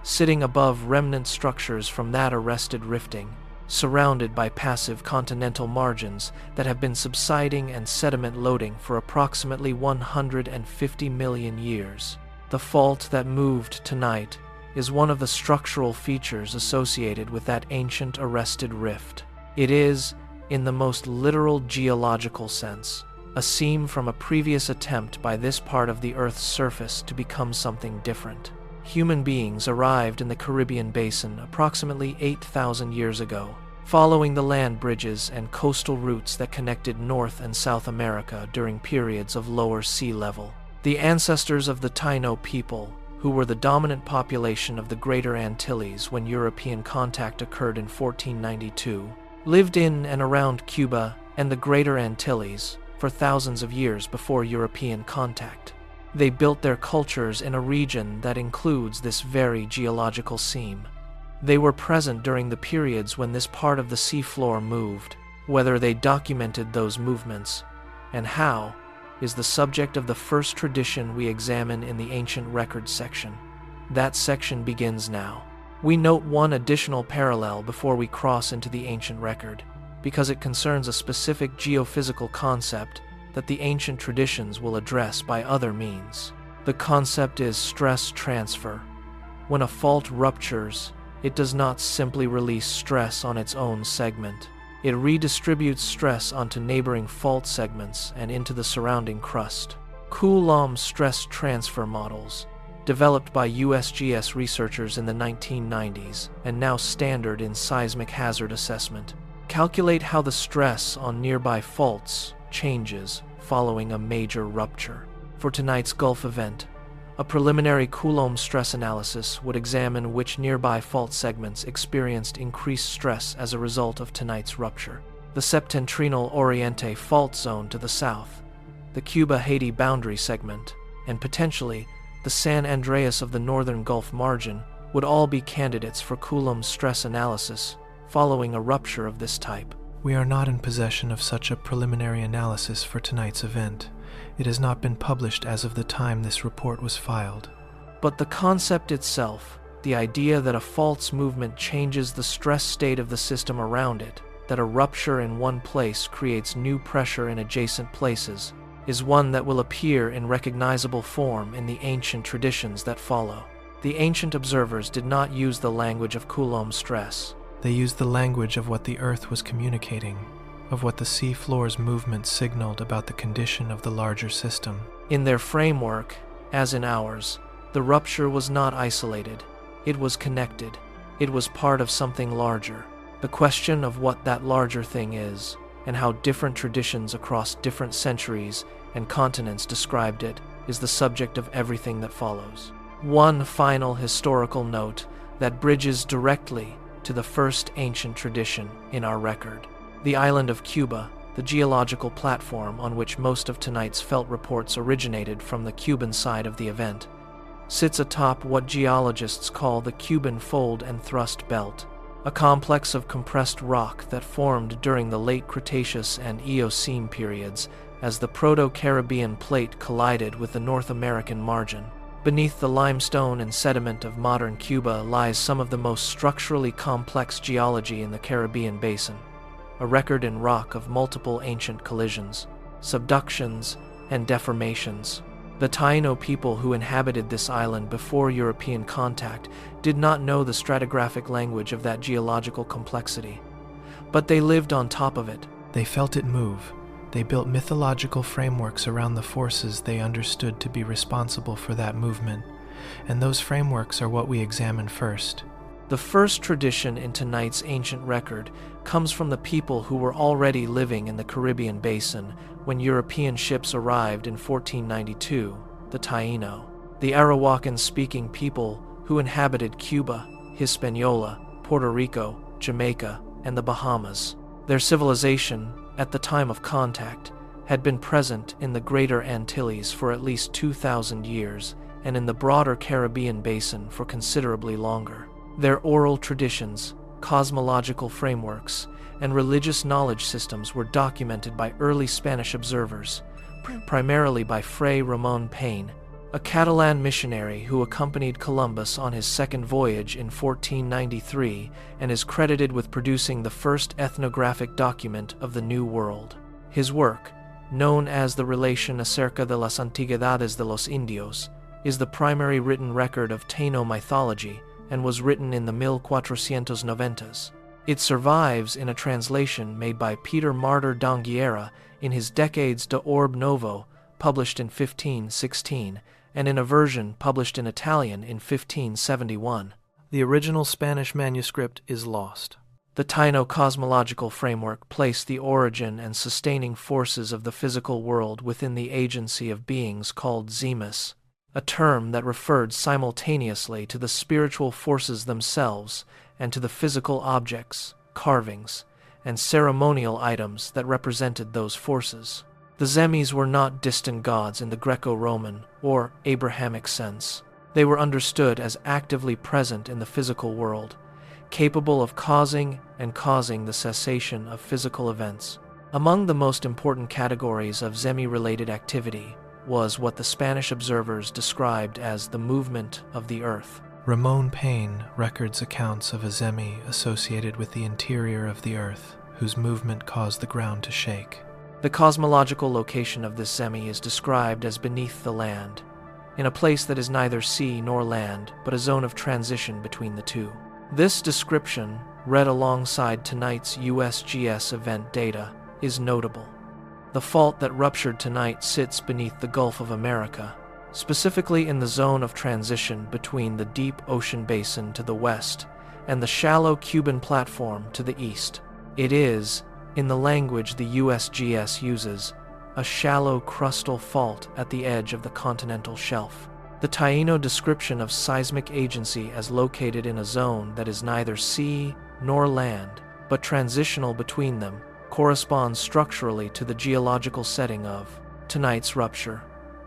sitting above remnant structures from that arrested rifting, surrounded by passive continental margins that have been subsiding and sediment loading for approximately 150 million years. The fault that moved tonight is one of the structural features associated with that ancient arrested rift. It is, in the most literal geological sense, a seam from a previous attempt by this part of the Earth's surface to become something different. Human beings arrived in the Caribbean basin approximately 8,000 years ago, following the land bridges and coastal routes that connected North and South America during periods of lower sea level. The ancestors of the Taino people, who were the dominant population of the Greater Antilles when European contact occurred in 1492, lived in and around Cuba and the Greater Antilles for thousands of years before European contact. They built their cultures in a region that includes this very geological seam. They were present during the periods when this part of the seafloor moved. Whether they documented those movements, and how, is the subject of the first tradition we examine in the ancient records section. That section begins now. We note one additional parallel before we cross into the ancient record, because it concerns a specific geophysical concept that the ancient traditions will address by other means. The concept is stress transfer. When a fault ruptures, it does not simply release stress on its own segment. It redistributes stress onto neighboring fault segments and into the surrounding crust. Coulomb stress transfer models, developed by USGS researchers in the 1990s and now standard in seismic hazard assessment, calculate how the stress on nearby faults changes following a major rupture. For tonight's Gulf event, a preliminary Coulomb stress analysis would examine which nearby fault segments experienced increased stress as a result of tonight's rupture. The Septentrional Oriente fault zone to the south, the Cuba-Haiti boundary segment, and potentially the San Andreas of the northern Gulf margin would all be candidates for Coulomb stress analysis following a rupture of this type. We are not in possession of such a preliminary analysis for tonight's event. It has not been published as of the time this report was filed. But the concept itself, the idea that a fault's movement changes the stress state of the system around it, that a rupture in one place creates new pressure in adjacent places, is one that will appear in recognizable form in the ancient traditions that follow. The ancient observers did not use the language of Coulomb stress. They used the language of what the Earth was communicating, of what the sea floor's movement signaled about the condition of the larger system. In their framework, as in ours, the rupture was not isolated. It was connected. It was part of something larger. The question of what that larger thing is, and how different traditions across different centuries and continents described it, is the subject of everything that follows. One final historical note that bridges directly to the first ancient tradition in our record. The island of Cuba, the geological platform on which most of tonight's felt reports originated from the Cuban side of the event, sits atop what geologists call the Cuban Fold and Thrust Belt, a complex of compressed rock that formed during the late Cretaceous and Eocene periods as the Proto-Caribbean plate collided with the North American margin. Beneath the limestone and sediment of modern Cuba lies some of the most structurally complex geology in the Caribbean basin, a record in rock of multiple ancient collisions, subductions, and deformations. The Taino people who inhabited this island before European contact did not know the stratigraphic language of that geological complexity, but they lived on top of it. They felt it move. They built mythological frameworks around the forces they understood to be responsible for that movement, and those frameworks are what we examine first. The first tradition in tonight's ancient record comes from the people who were already living in the Caribbean basin when European ships arrived in 1492, the Taino. The Arawakan-speaking people who inhabited Cuba, Hispaniola, Puerto Rico, Jamaica, and the Bahamas. Their civilization, at the time of contact, had been present in the Greater Antilles for at least 2,000 years and in the broader Caribbean basin for considerably longer. Their oral traditions, cosmological frameworks, and religious knowledge systems were documented by early Spanish observers, primarily by Fray Ramon Pein, a Catalan missionary who accompanied Columbus on his second voyage in 1493 and is credited with producing the first ethnographic document of the New World. His work, known as the Relación acerca de las Antigüedades de los Indios, is the primary written record of Taino mythology and was written in the 1490s. It survives in a translation made by Peter Martyr d'Anguillera in his Decades de Orbe Novo, published in 1516, and in a version published in Italian in 1571. The original Spanish manuscript is lost. The Taino cosmological framework placed the origin and sustaining forces of the physical world within the agency of beings called Zemus, a term that referred simultaneously to the spiritual forces themselves and to the physical objects, carvings, and ceremonial items that represented those forces. The Zemis were not distant gods in the Greco-Roman or Abrahamic sense. They were understood as actively present in the physical world, capable of causing the cessation of physical events. Among the most important categories of Zemi-related activity was what the Spanish observers described as the movement of the earth. Ramon Pein records accounts of a Zemi associated with the interior of the earth, whose movement caused the ground to shake. The cosmological location of this Zemi is described as beneath the land, in a place that is neither sea nor land, but a zone of transition between the two. This description, read alongside tonight's USGS event data, is notable. The fault that ruptured tonight sits beneath the Gulf of America, specifically in the zone of transition between the deep ocean basin to the west and the shallow Cuban platform to the east. It is, in the language the USGS uses, a shallow crustal fault at the edge of the continental shelf. The Taino description of seismic agency as located in a zone that is neither sea nor land, but transitional between them, corresponds structurally to the geological setting of tonight's rupture.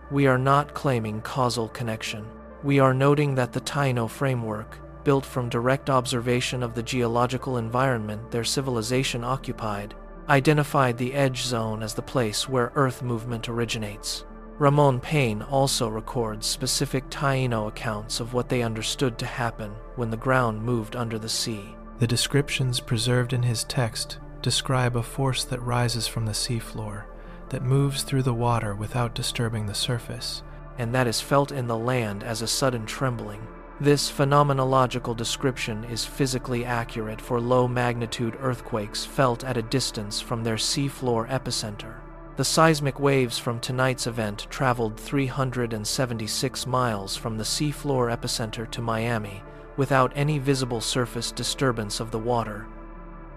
We are not claiming causal connection. We are noting that the Taino framework, built from direct observation of the geological environment their civilization occupied, identified the edge zone as the place where Earth movement originates. Ramon Pein also records specific Taino accounts of what they understood to happen when the ground moved under the sea. The descriptions preserved in his text describe a force that rises from the seafloor, that moves through the water without disturbing the surface, and that is felt in the land as a sudden trembling. This phenomenological description is physically accurate for low-magnitude earthquakes felt at a distance from their seafloor epicenter. The seismic waves from tonight's event traveled 376 miles from the seafloor epicenter to Miami without any visible surface disturbance of the water,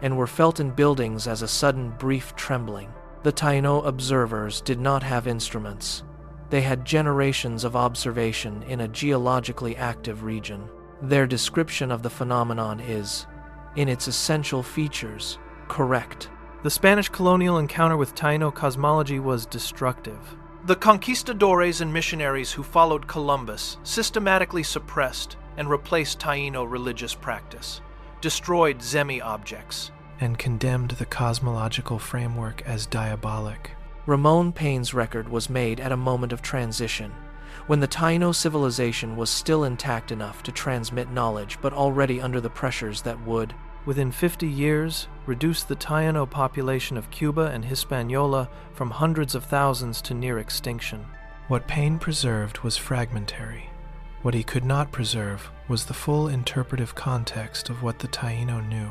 and were felt in buildings as a sudden brief trembling. The Taino observers did not have instruments. They had generations of observation in a geologically active region. Their description of the phenomenon is, in its essential features, correct. The Spanish colonial encounter with Taino cosmology was destructive. The conquistadores and missionaries who followed Columbus systematically suppressed and replaced Taino religious practice, destroyed Zemi objects, and condemned the cosmological framework as diabolic. Ramon Payne's record was made at a moment of transition, when the Taino civilization was still intact enough to transmit knowledge but already under the pressures that would, within 50 years, reduce the Taino population of Cuba and Hispaniola from hundreds of thousands to near extinction. What Payne preserved was fragmentary. What he could not preserve was the full interpretive context of what the Taino knew.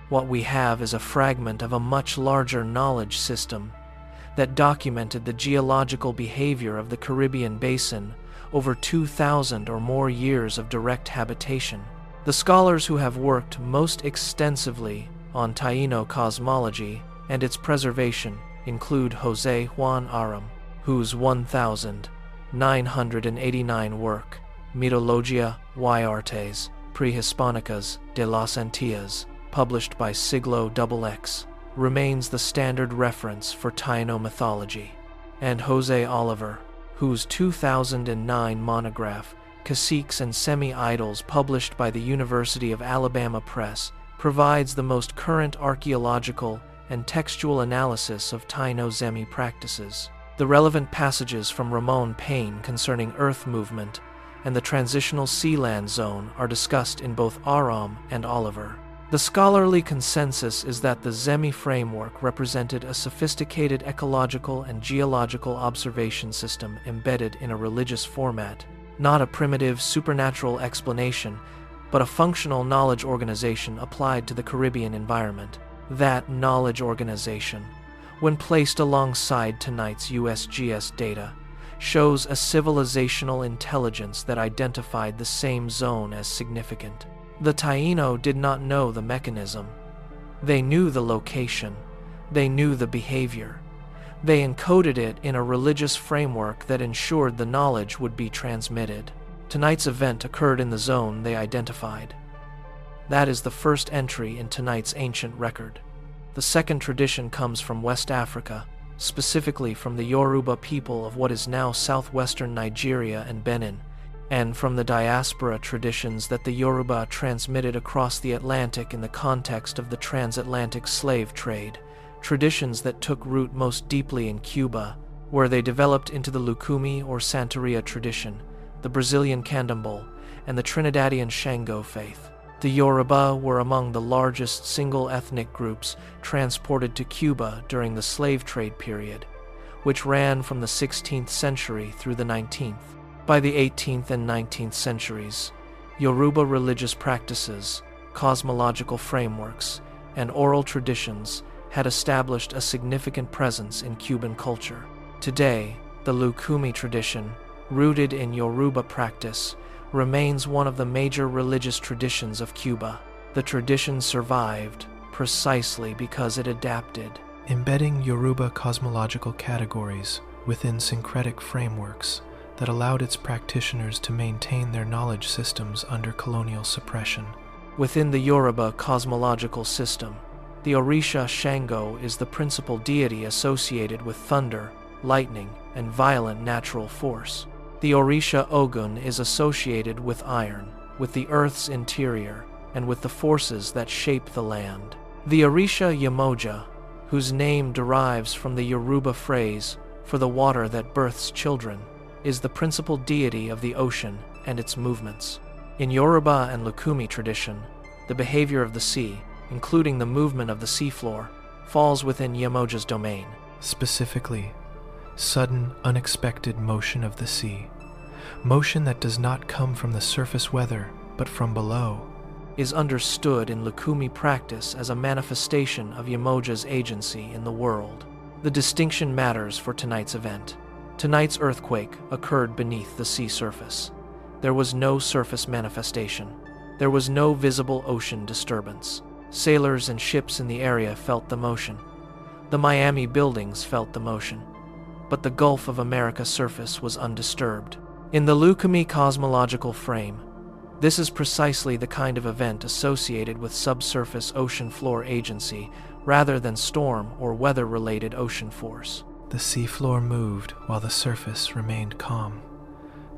What we have is a fragment of a much larger knowledge system that documented the geological behavior of the Caribbean basin over 2,000 or more years of direct habitation. The scholars who have worked most extensively on Taino cosmology and its preservation include José Juan Aram, whose 1,989 work, Mythologia y Artes Prehispanicas de las Antillas, published by Siglo XX, remains the standard reference for Taino mythology, and Jose Oliver, whose 2009 monograph, Caciques and Semi-Idols, published by the University of Alabama Press, provides the most current archaeological and textual analysis of Taino Zemi practices. The relevant passages from Ramon Payne concerning earth movement and the transitional sea-land zone are discussed in both Aram and Oliver. The scholarly consensus is that the Zemi framework represented a sophisticated ecological and geological observation system embedded in a religious format, not a primitive supernatural explanation, but a functional knowledge organization applied to the Caribbean environment. That knowledge organization, when placed alongside tonight's USGS data, shows a civilizational intelligence that identified the same zone as significant. The Taino did not know the mechanism. They knew the location. They knew the behavior. They encoded it in a religious framework that ensured the knowledge would be transmitted. Tonight's event occurred in the zone they identified. That is the first entry in tonight's ancient record. The second tradition comes from West Africa, specifically from the Yoruba people of what is now southwestern Nigeria and Benin, and from the diaspora traditions that the Yoruba transmitted across the Atlantic in the context of the transatlantic slave trade, traditions that took root most deeply in Cuba, where they developed into the Lukumi or Santeria tradition, the Brazilian Candomblé, and the Trinidadian Shango faith. The Yoruba were among the largest single ethnic groups transported to Cuba during the slave trade period, which ran from the 16th century through the 19th. By the 18th and 19th centuries, Yoruba religious practices, cosmological frameworks, and oral traditions had established a significant presence in Cuban culture. Today, the Lukumi tradition, rooted in Yoruba practice, remains one of the major religious traditions of Cuba. The tradition survived precisely because it adapted, embedding Yoruba cosmological categories within syncretic frameworks that allowed its practitioners to maintain their knowledge systems under colonial suppression. Within the Yoruba cosmological system, the Orisha Shango is the principal deity associated with thunder, lightning, and violent natural force. The Orisha Ogun is associated with iron, with the earth's interior, and with the forces that shape the land. The Orisha Yemoja, whose name derives from the Yoruba phrase for the water that births children, is the principal deity of the ocean and its movements. In Yoruba and Lukumi tradition, the behavior of the sea, including the movement of the seafloor, falls within Yemoja's domain. Specifically, sudden, unexpected motion of the sea. Motion that does not come from the surface weather, but from below, is understood in Lukumi practice as a manifestation of Yemoja's agency in the world. The distinction matters for tonight's event. Tonight's earthquake occurred beneath the sea surface. There was no surface manifestation. There was no visible ocean disturbance. Sailors and ships in the area felt the motion. The Miami buildings felt the motion. But the Gulf of America surface was undisturbed. In the Lukumi cosmological frame, this is precisely the kind of event associated with subsurface ocean floor agency rather than storm or weather-related ocean force. the seafloor moved while the surface remained calm.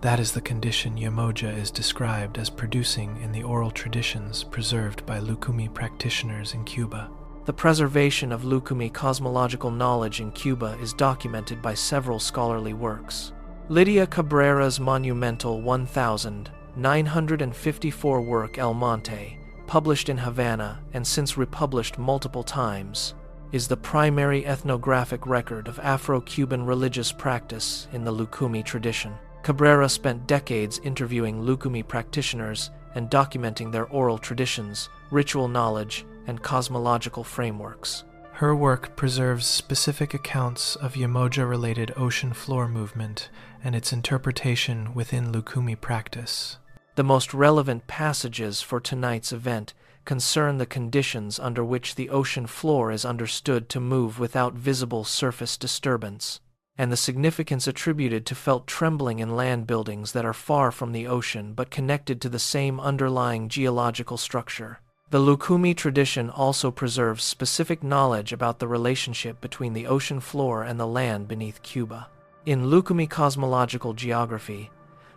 That is the condition Yemoja is described as producing in the oral traditions preserved by Lukumi practitioners in Cuba. The preservation of Lukumi cosmological knowledge in Cuba is documented by several scholarly works. Lydia Cabrera's monumental 1954 work El Monte, published in Havana and since republished multiple times, is the primary ethnographic record of Afro-Cuban religious practice in the Lukumi tradition. Cabrera spent decades interviewing Lukumi practitioners and documenting their oral traditions, ritual knowledge, and cosmological frameworks. Her work preserves specific accounts of Yemoja-related ocean floor movement and its interpretation within Lukumi practice. The most relevant passages for tonight's event concern the conditions under which the ocean floor is understood to move without visible surface disturbance, and the significance attributed to felt trembling in land buildings that are far from the ocean but connected to the same underlying geological structure. The Lukumi tradition also preserves specific knowledge about the relationship between the ocean floor and the land beneath Cuba. In Lukumi cosmological geography,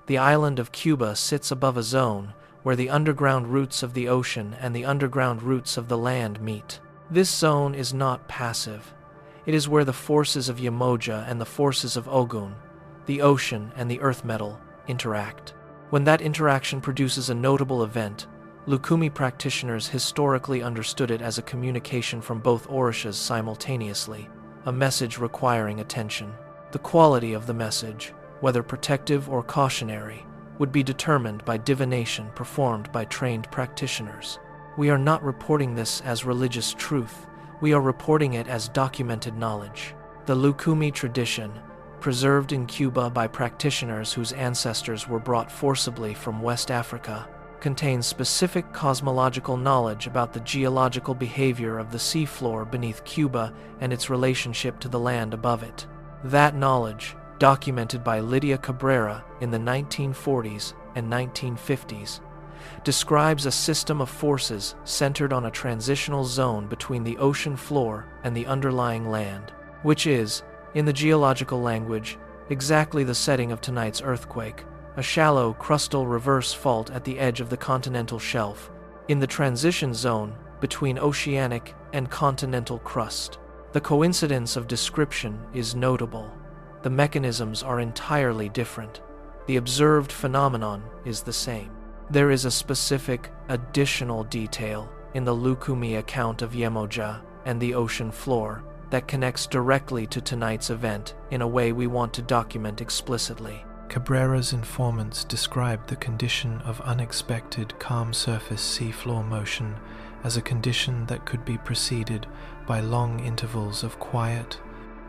the island of Cuba sits above a zone where the underground roots of the ocean and the underground roots of the land meet. This zone is not passive. It is where the forces of Yemoja and the forces of Ogun, the ocean and the earth metal, interact. When that interaction produces a notable event, Lukumi practitioners historically understood it as a communication from both orishas simultaneously, a message requiring attention. The quality of the message, whether protective or cautionary, would be determined by divination performed by trained practitioners. We are not reporting this as religious truth. We are reporting it as documented knowledge. The Lukumi tradition, preserved in Cuba by practitioners whose ancestors were brought forcibly from West Africa, contains specific cosmological knowledge about the geological behavior of the seafloor beneath Cuba and its relationship to the land above it. That knowledge, documented by Lydia Cabrera in the 1940s and 1950s, describes a system of forces centered on a transitional zone between the ocean floor and the underlying land, which is, in the geological language, exactly the setting of tonight's earthquake, a shallow crustal reverse fault at the edge of the continental shelf, in the transition zone between oceanic and continental crust. The coincidence of description is notable. The mechanisms are entirely different. The observed phenomenon is the same. There is a specific, additional detail in the Lukumi account of Yemoja and the ocean floor that connects directly to tonight's event in a way we want to document explicitly. Cabrera's informants described the condition of unexpected calm surface seafloor motion as a condition that could be preceded by long intervals of quiet,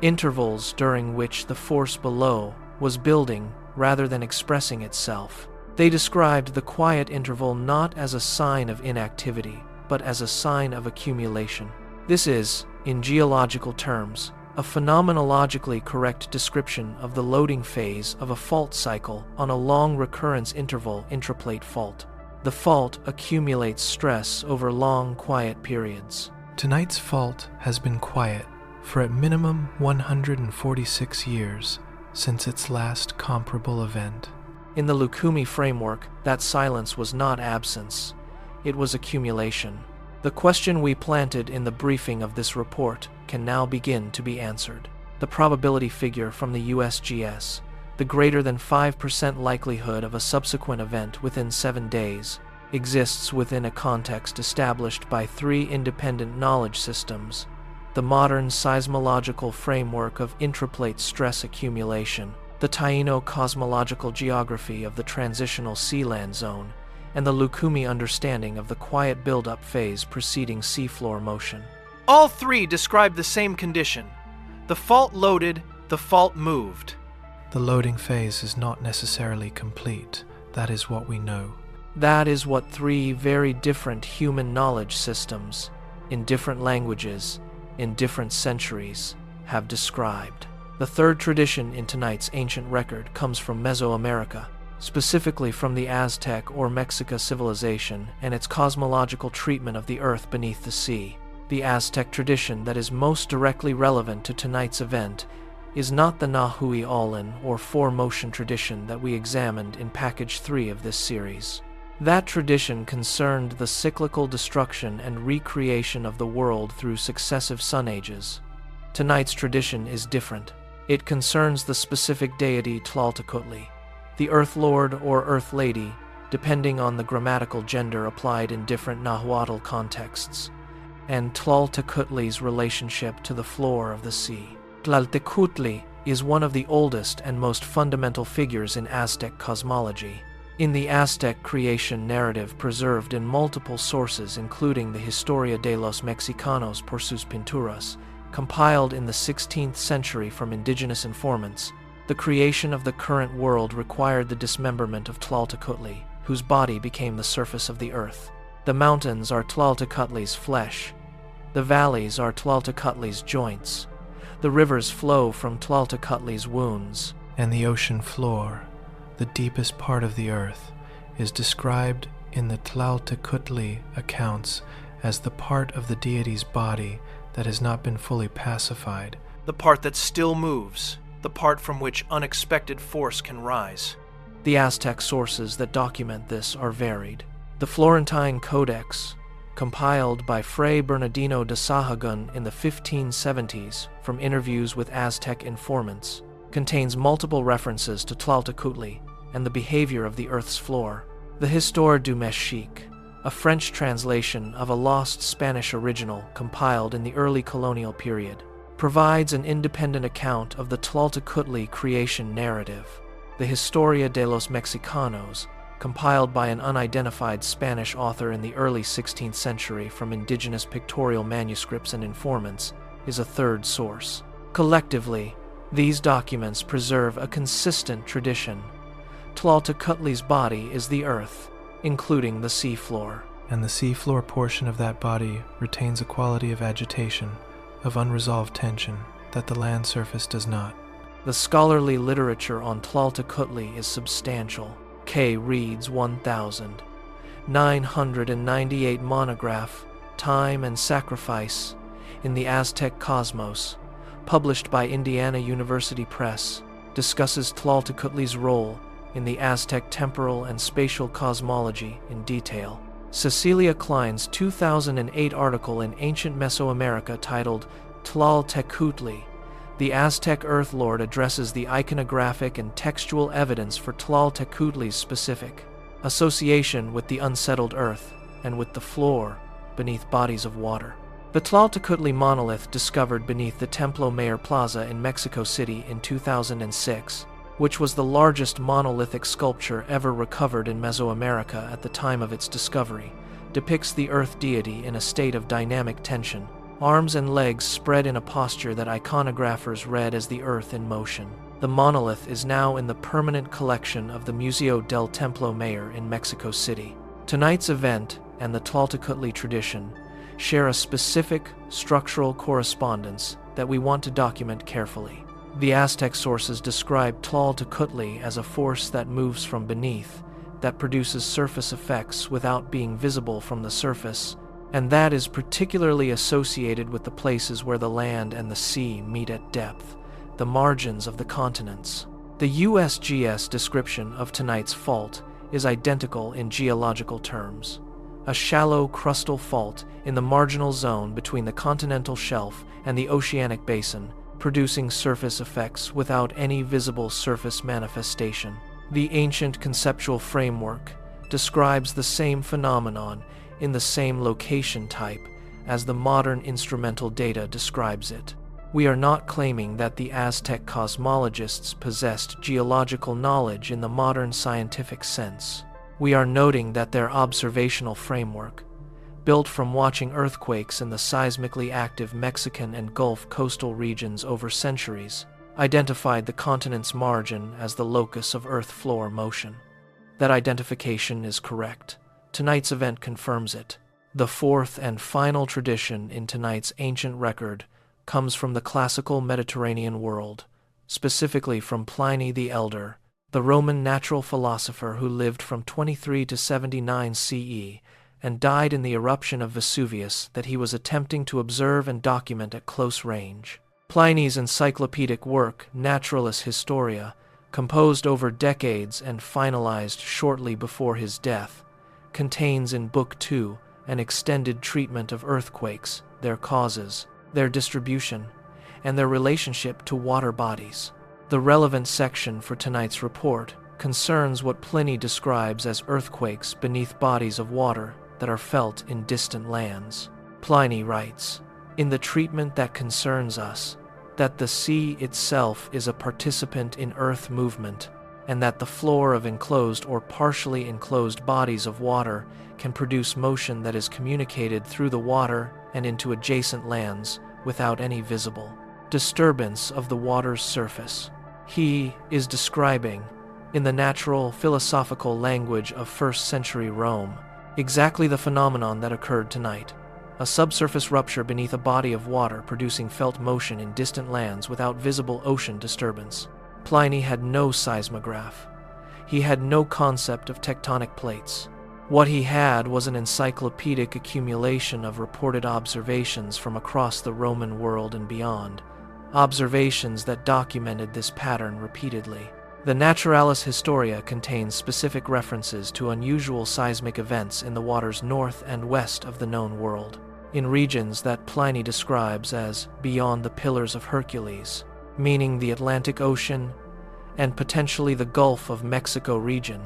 intervals during which the force below was building rather than expressing itself. They described the quiet interval not as a sign of inactivity, but as a sign of accumulation. This is, in geological terms, a phenomenologically correct description of the loading phase of a fault cycle on a long recurrence interval intraplate fault. The fault accumulates stress over long, quiet periods. Tonight's fault has been quiet for at minimum 146 years since its last comparable event. In the Lukumi framework, that silence was not absence, it was accumulation. The question we planted in the briefing of this report can now begin to be answered. The probability figure from the USGS, the greater than 5% likelihood of a subsequent event within 7 days, exists within a context established by 3 independent knowledge systems: the modern seismological framework of intraplate stress accumulation, the Taino cosmological geography of the transitional sea-land zone, and the Lukumi understanding of the quiet build-up phase preceding seafloor motion. All three describe the same condition. The fault loaded, the fault moved. The loading phase is not necessarily complete. That is what we know. That is what three very different human knowledge systems, in different languages, in different centuries, have described. The third tradition in tonight's ancient record comes from Mesoamerica, specifically from the Aztec or Mexica civilization and its cosmological treatment of the earth beneath the sea. The Aztec tradition that is most directly relevant to tonight's event is not the Nahui Alin or four-motion tradition that we examined in Package 3 of this series. That tradition concerned the cyclical destruction and recreation of the world through successive sun ages. Tonight's tradition is different. It concerns the specific deity Tlaltecutli, the Earth Lord or Earth Lady, depending on the grammatical gender applied in different Nahuatl contexts, and Tlaltecutli's relationship to the floor of the sea. Tlaltecutli is one of the oldest and most fundamental figures in Aztec cosmology. In the Aztec creation narrative preserved in multiple sources including the Historia de los Mexicanos por sus pinturas, compiled in the 16th century from indigenous informants, the creation of the current world required the dismemberment of Tlaltecutli, whose body became the surface of the earth. The mountains are Tlaltecutli's flesh. The valleys are Tlaltecutli's joints. The rivers flow from Tlaltecutli's wounds. And the ocean floor, the deepest part of the earth, is described in the Tlaltecutli accounts as the part of the deity's body that has not been fully pacified. The part that still moves, the part from which unexpected force can rise. The Aztec sources that document this are varied. The Florentine Codex, compiled by Fray Bernardino de Sahagun in the 1570s from interviews with Aztec informants, contains multiple references to Tlaltecutli and the behavior of the Earth's floor. The Histoire du Mexique, a French translation of a lost Spanish original compiled in the early colonial period, provides an independent account of the Tlaltecutli creation narrative. The Historia de los Mexicanos, compiled by an unidentified Spanish author in the early 16th century from indigenous pictorial manuscripts and informants, is a third source. Collectively, these documents preserve a consistent tradition. Tlaltecutli's body is the earth, including the seafloor. And the seafloor portion of that body retains a quality of agitation, of unresolved tension, that the land surface does not. The scholarly literature on Tlaltecutli is substantial. K. Reed's 1998 monograph, Time and Sacrifice, in the Aztec Cosmos, published by Indiana University Press, discusses Tlaltecutli's role in the Aztec temporal and spatial cosmology in detail. Cecilia Klein's 2008 article in Ancient Mesoamerica titled Tlaltecutli, the Aztec Earth Lord, addresses the iconographic and textual evidence for Tlaltecutli's specific association with the unsettled earth and with the floor beneath bodies of water. The Tlaltecutli monolith discovered beneath the Templo Mayor Plaza in Mexico City in 2006, which was the largest monolithic sculpture ever recovered in Mesoamerica at the time of its discovery, depicts the earth deity in a state of dynamic tension, arms and legs spread in a posture that iconographers read as the earth in motion. The monolith is now in the permanent collection of the Museo del Templo Mayor in Mexico City. Tonight's event and the Tlaltecutli tradition share a specific structural correspondence that we want to document carefully. The Aztec sources describe Tlaltecutli as a force that moves from beneath, that produces surface effects without being visible from the surface, and that is particularly associated with the places where the land and the sea meet at depth, the margins of the continents. The USGS description of tonight's fault is identical in geological terms: a shallow crustal fault in the marginal zone between the continental shelf and the oceanic basin, producing surface effects without any visible surface manifestation. The ancient conceptual framework describes the same phenomenon in the same location type as the modern instrumental data describes it. We are not claiming that the Aztec cosmologists possessed geological knowledge in the modern scientific sense. We are noting that their observational framework, built from watching earthquakes in the seismically active Mexican and Gulf coastal regions over centuries, identified the continent's margin as the locus of Earth floor motion. That identification is correct. Tonight's event confirms it. The fourth and final tradition in tonight's ancient record comes from the classical Mediterranean world, specifically from Pliny the Elder, the Roman natural philosopher who lived from 23 to 79 CE and died in the eruption of Vesuvius that he was attempting to observe and document at close range. Pliny's encyclopedic work, Naturalis Historia, composed over decades and finalized shortly before his death, contains in Book 2 an extended treatment of earthquakes, their causes, their distribution, and their relationship to water bodies. The relevant section for tonight's report concerns what Pliny describes as earthquakes beneath bodies of water that are felt in distant lands. Pliny writes, "In the treatment that concerns us, that the sea itself is a participant in earth movement, and that the floor of enclosed or partially enclosed bodies of water can produce motion that is communicated through the water and into adjacent lands without any visible disturbance of the water's surface." He is describing, in the natural philosophical language of first-century Rome, exactly the phenomenon that occurred tonight: a subsurface rupture beneath a body of water producing felt motion in distant lands without visible ocean disturbance. Pliny had no seismograph. He had no concept of tectonic plates. What he had was an encyclopedic accumulation of reported observations from across the Roman world and beyond, observations that documented this pattern repeatedly. The Naturalis Historia contains specific references to unusual seismic events in the waters north and west of the known world, in regions that Pliny describes as beyond the Pillars of Hercules, meaning the Atlantic Ocean and potentially the Gulf of Mexico region,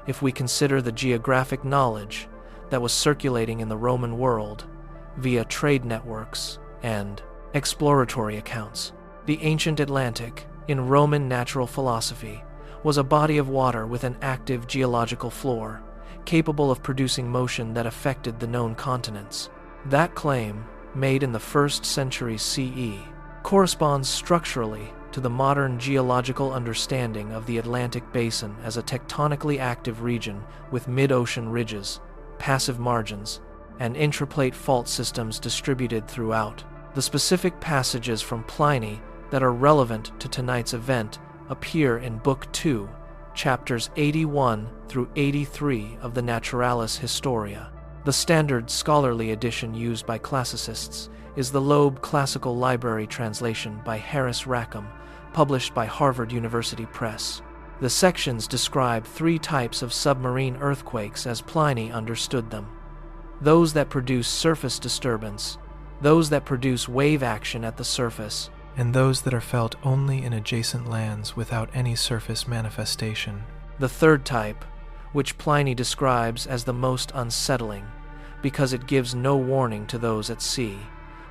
if we consider the geographic knowledge that was circulating in the Roman world via trade networks and exploratory accounts. The ancient Atlantic, in Roman natural philosophy, was a body of water with an active geological floor, capable of producing motion that affected the known continents. That claim, made in the 1st century CE, corresponds structurally to the modern geological understanding of the Atlantic Basin as a tectonically active region with mid-ocean ridges, passive margins, and intraplate fault systems distributed throughout. The specific passages from Pliny that are relevant to tonight's event appear in Book 2, chapters 81 through 83 of the Naturalis Historia. The standard scholarly edition used by classicists is the Loeb Classical Library translation by Harris Rackham, published by Harvard University Press. The sections describe 3 types of submarine earthquakes as Pliny understood them: those that produce surface disturbance, those that produce wave action at the surface, and those that are felt only in adjacent lands without any surface manifestation. The third type, which Pliny describes as the most unsettling because it gives no warning to those at sea,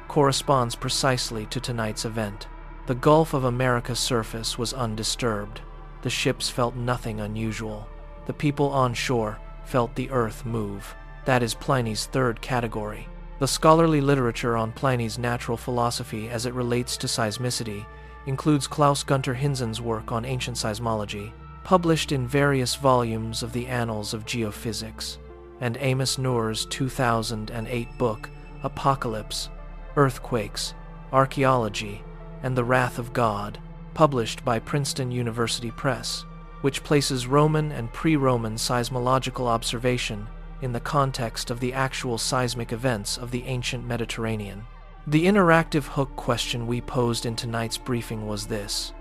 corresponds precisely to tonight's event. The Gulf of America's surface was undisturbed. The ships felt nothing unusual. The people on shore felt the earth move. That is Pliny's third category. The scholarly literature on Pliny's natural philosophy as it relates to seismicity includes Klaus Gunter Hinsen's work on ancient seismology, published in various volumes of the Annals of Geophysics, and Amos Noor's 2008 book, Apocalypse, Earthquakes, Archaeology, and the Wrath of God, published by Princeton University Press, which places Roman and pre-Roman seismological observation in the context of the actual seismic events of the ancient Mediterranean. The interactive hook question we posed in tonight's briefing was this: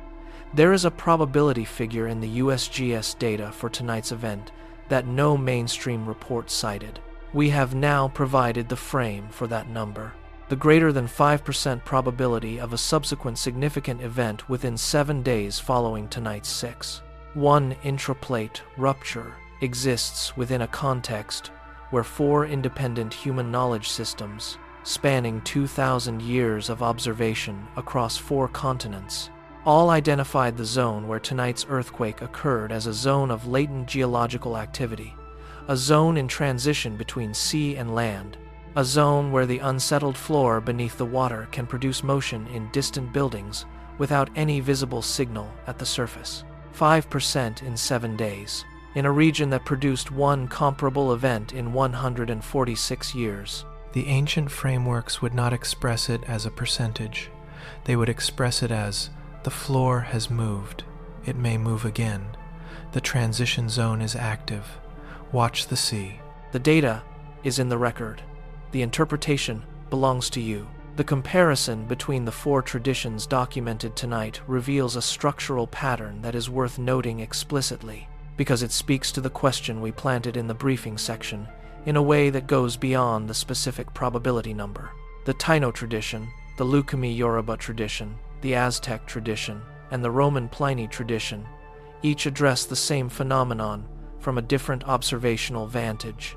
there is a probability figure in the USGS data for tonight's event that no mainstream report cited. We have now provided the frame for that number. The greater than 5% probability of a subsequent significant event within 7 days following tonight's 6.1 intraplate rupture exists within a context where 4 independent human knowledge systems, spanning 2,000 years of observation across 4 continents, all identified the zone where tonight's earthquake occurred as a zone of latent geological activity, a zone in transition between sea and land, a zone where the unsettled floor beneath the water can produce motion in distant buildings without any visible signal at the surface. 5% in 7 days, in a region that produced one comparable event in 146 years. The ancient frameworks would not express it as a percentage. They would express it as, the floor has moved. It may move again. The transition zone is active. Watch the sea. The data is in the record. The interpretation belongs to you. The comparison between the 4 traditions documented tonight reveals a structural pattern that is worth noting explicitly, because it speaks to the question we planted in the briefing section in a way that goes beyond the specific probability number. The Taino tradition, the Lucumí Yoruba tradition, the Aztec tradition, and the Roman Pliny tradition each address the same phenomenon from a different observational vantage.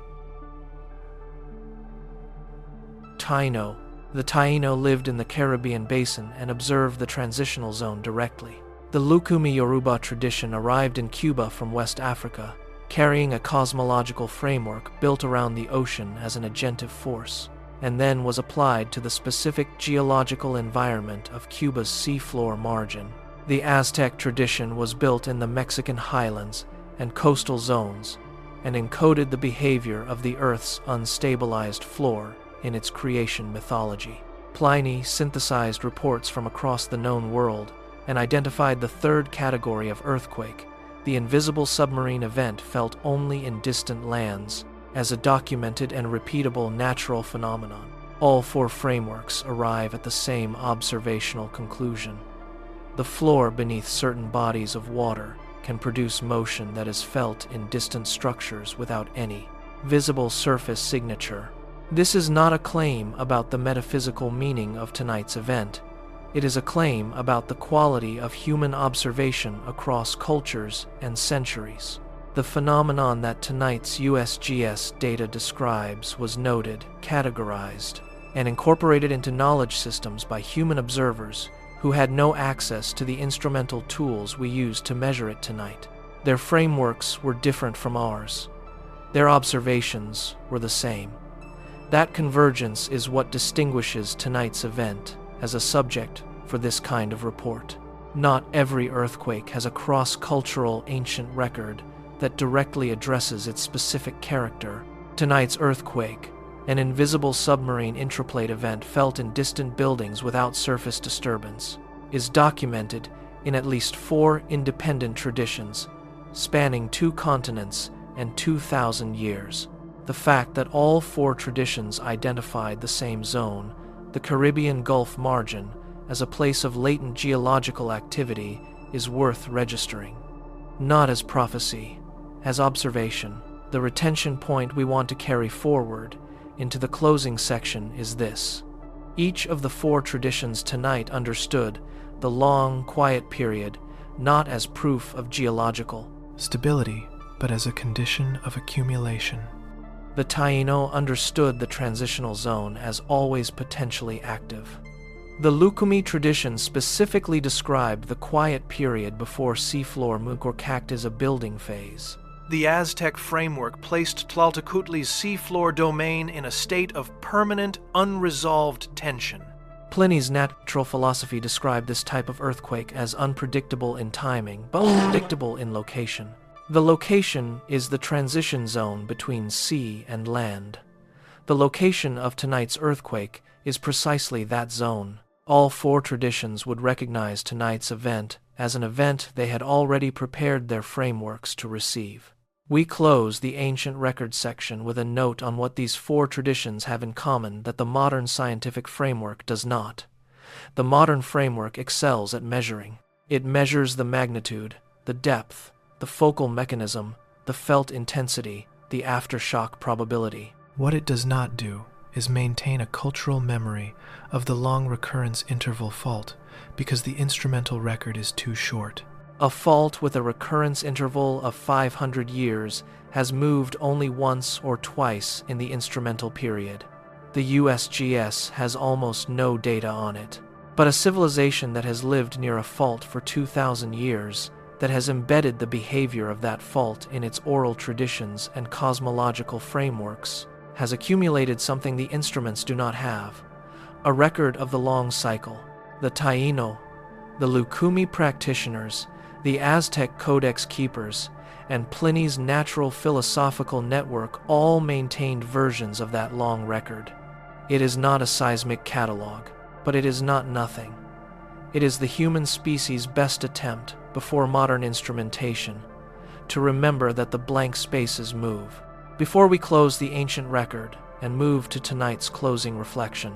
Taino. The Taino lived in the Caribbean basin and observed the transitional zone directly. The Lucumí Yoruba tradition arrived in Cuba from West Africa, carrying a cosmological framework built around the ocean as an agentive force, and then was applied to the specific geological environment of Cuba's seafloor margin. The Aztec tradition was built in the Mexican highlands and coastal zones, and encoded the behavior of the Earth's unstabilized floor in its creation mythology. Pliny synthesized reports from across the known world and identified the third category of earthquake, the invisible submarine event felt only in distant lands, as a documented and repeatable natural phenomenon. All 4 frameworks arrive at the same observational conclusion. The floor beneath certain bodies of water can produce motion that is felt in distant structures without any visible surface signature. This is not a claim about the metaphysical meaning of tonight's event. It is a claim about the quality of human observation across cultures and centuries. The phenomenon that tonight's USGS data describes was noted, categorized, and incorporated into knowledge systems by human observers who had no access to the instrumental tools we used to measure it tonight. Their frameworks were different from ours. Their observations were the same. That convergence is what distinguishes tonight's event as a subject for this kind of report. Not every earthquake has a cross-cultural ancient record that directly addresses its specific character. Tonight's earthquake, an invisible submarine intraplate event felt in distant buildings without surface disturbance, is documented in at least 4 independent traditions, spanning 2 continents and 2,000 years. The fact that all 4 traditions identified the same zone, the Caribbean Gulf margin, as a place of latent geological activity is worth registering. Not as prophecy, as observation. The retention point we want to carry forward into the closing section is this. Each of the 4 traditions tonight understood the long, quiet period not as proof of geological stability, but as a condition of accumulation. The Taino understood the transitional zone as always potentially active. The Lucumí tradition specifically described the quiet period before seafloor movement or act as a building phase. The Aztec framework placed Tlaltecutli's seafloor domain in a state of permanent, unresolved tension. Pliny's natural philosophy described this type of earthquake as unpredictable in timing, but predictable in location. The location is the transition zone between sea and land. The location of tonight's earthquake is precisely that zone. All 4 traditions would recognize tonight's event as an event they had already prepared their frameworks to receive. We close the ancient record section with a note on what these 4 traditions have in common that the modern scientific framework does not. The modern framework excels at measuring. It measures the magnitude, the depth, the focal mechanism, the felt intensity, the aftershock probability. What it does not do is maintain a cultural memory of the long recurrence interval fault because the instrumental record is too short. A fault with a recurrence interval of 500 years has moved only once or twice in the instrumental period. The USGS has almost no data on it. But a civilization that has lived near a fault for 2,000 years, that has embedded the behavior of that fault in its oral traditions and cosmological frameworks, has accumulated something the instruments do not have: a record of the long cycle. The Taino, the Lucumi practitioners, the Aztec codex keepers, and Pliny's natural philosophical network all maintained versions of that long record. It is not a seismic catalog, but it is not nothing. It is the human species' best attempt, before modern instrumentation, to remember that the blank spaces move. Before we close the ancient record and move to tonight's closing reflection,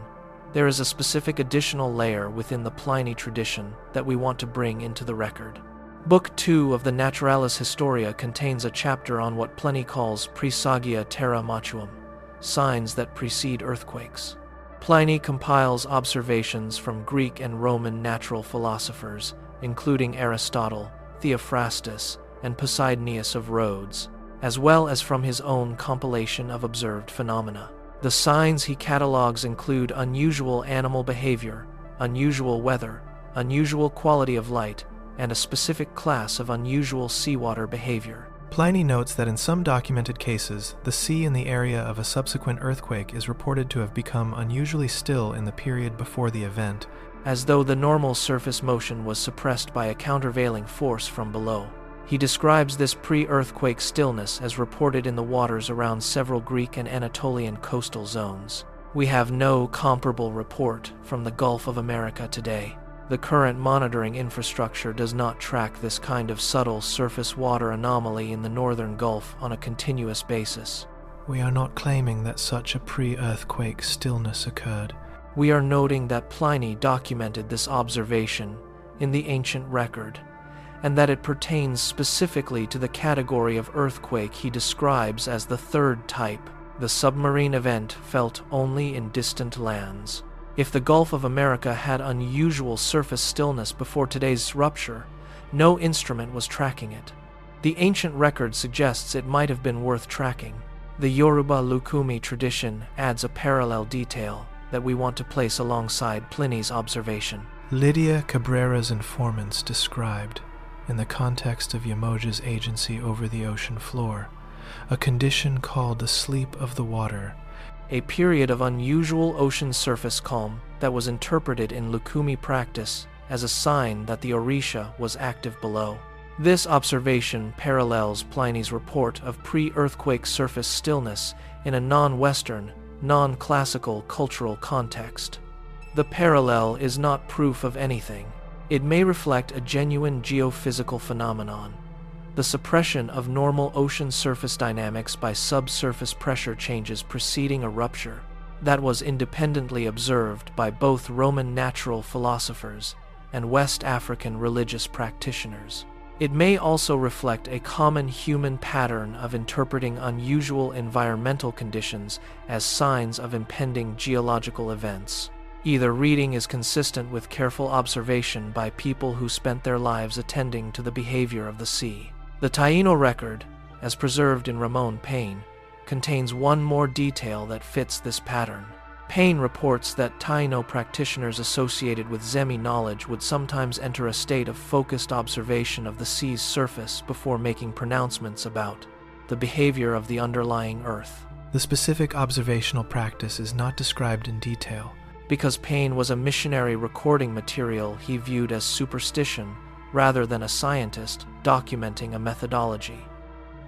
there is a specific additional layer within the Pliny tradition that we want to bring into the record. Book 2 of the Naturalis Historia contains a chapter on what Pliny calls praesagia terra motuum, signs that precede earthquakes. Pliny compiles observations from Greek and Roman natural philosophers, including Aristotle, Theophrastus, and Posidonius of Rhodes, as well as from his own compilation of observed phenomena. The signs he catalogues include unusual animal behavior, unusual weather, unusual quality of light, and a specific class of unusual seawater behavior. Pliny notes that in some documented cases, the sea in the area of a subsequent earthquake is reported to have become unusually still in the period before the event, as though the normal surface motion was suppressed by a countervailing force from below. He describes this pre-earthquake stillness as reported in the waters around several Greek and Anatolian coastal zones. We have no comparable report from the Gulf of America today. The current monitoring infrastructure does not track this kind of subtle surface water anomaly in the northern Gulf on a continuous basis. We are not claiming that such a pre-earthquake stillness occurred. We are noting that Pliny documented this observation in the ancient record, and that it pertains specifically to the category of earthquake he describes as the third type, the submarine event felt only in distant lands. If the Gulf of America had unusual surface stillness before today's rupture, no instrument was tracking it. The ancient record suggests it might have been worth tracking. The Yoruba Lucumi tradition adds a parallel detail that we want to place alongside Pliny's observation. Lydia Cabrera's informants described, in the context of Yamoja's agency over the ocean floor, a condition called the sleep of the water, a period of unusual ocean surface calm that was interpreted in Lucumi practice as a sign that the Orisha was active below. This observation parallels Pliny's report of pre-earthquake surface stillness in a non-Western, non-classical cultural context. The parallel is not proof of anything. It may reflect a genuine geophysical phenomenon, the suppression of normal ocean surface dynamics by subsurface pressure changes preceding a rupture, that was independently observed by both Roman natural philosophers and West African religious practitioners. It may also reflect a common human pattern of interpreting unusual environmental conditions as signs of impending geological events. Either reading is consistent with careful observation by people who spent their lives attending to the behavior of the sea. The Taino record, as preserved in Ramon Payne, contains one more detail that fits this pattern. Payne reports that Taino practitioners associated with Zemi knowledge would sometimes enter a state of focused observation of the sea's surface before making pronouncements about the behavior of the underlying earth. The specific observational practice is not described in detail. Because Payne was a missionary recording material he viewed as superstition rather than a scientist documenting a methodology.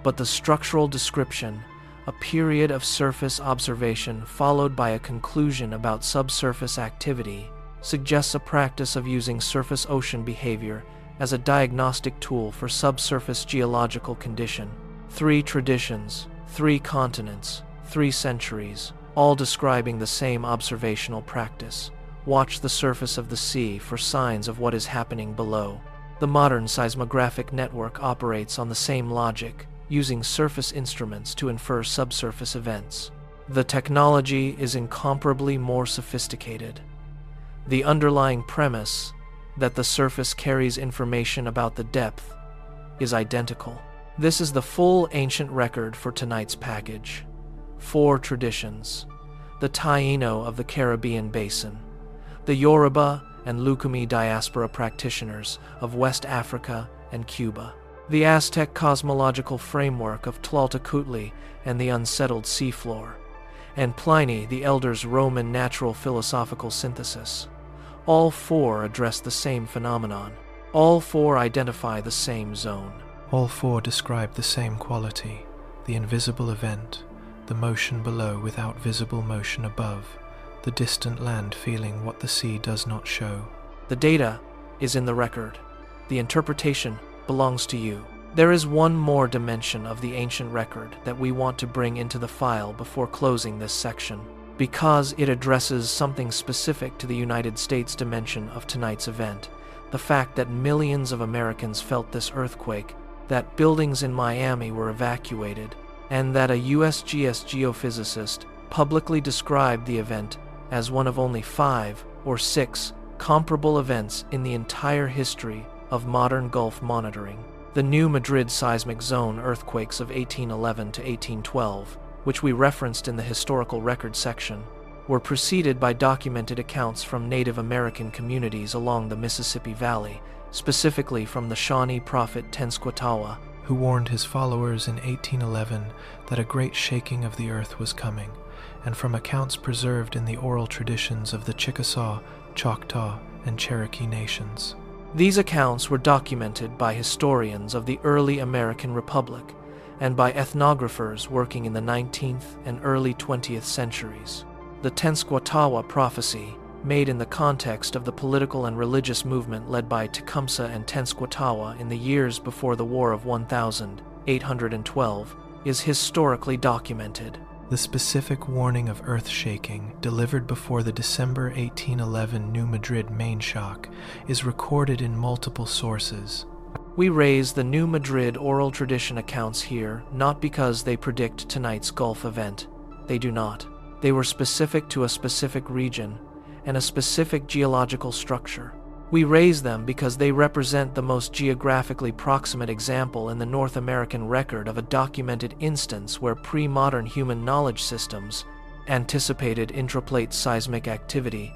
But the structural description, a period of surface observation followed by a conclusion about subsurface activity, suggests a practice of using surface ocean behavior as a diagnostic tool for subsurface geological condition. 3 traditions, 3 continents, 3 centuries, all describing the same observational practice. Watch the surface of the sea for signs of what is happening below. The modern seismographic network operates on the same logic, using surface instruments to infer subsurface events. The technology is incomparably more sophisticated. The underlying premise, that the surface carries information about the depth, is identical. This is the full ancient record for tonight's package. 4 traditions: the Taino of the Caribbean Basin, the Yoruba and Lucumi diaspora practitioners of West Africa and Cuba. The Aztec cosmological framework of Tlaltecutli and the unsettled seafloor, and Pliny the Elder's Roman natural philosophical synthesis. All four address the same phenomenon. All four identify the same zone. All four describe the same quality, the invisible event, the motion below without visible motion above, the distant land feeling what the sea does not show. The data is in the record. The interpretation belongs to you. There is one more dimension of the ancient record that we want to bring into the file before closing this section, because it addresses something specific to the United States dimension of tonight's event, the fact that millions of Americans felt this earthquake, that buildings in Miami were evacuated, and that a USGS geophysicist publicly described the event as one of only 5 or 6 comparable events in the entire history of modern Gulf monitoring. The New Madrid seismic zone earthquakes of 1811 to 1812, which we referenced in the historical record section, were preceded by documented accounts from Native American communities along the Mississippi Valley, specifically from the Shawnee prophet Tenskwatawa, who warned his followers in 1811 that a great shaking of the earth was coming, and from accounts preserved in the oral traditions of the Chickasaw, Choctaw, and Cherokee nations. These accounts were documented by historians of the early American Republic and by ethnographers working in the 19th and early 20th centuries. The Tenskwatawa prophecy, made in the context of the political and religious movement led by Tecumseh and Tenskwatawa in the years before the War of 1812, is historically documented. The specific warning of earth shaking, delivered before the December 1811 New Madrid main shock, is recorded in multiple sources. We raise the New Madrid oral tradition accounts here not because they predict tonight's Gulf event. They do not. They were specific to a specific region and a specific geological structure. We raise them because they represent the most geographically proximate example in the North American record of a documented instance where pre-modern human knowledge systems anticipated intraplate seismic activity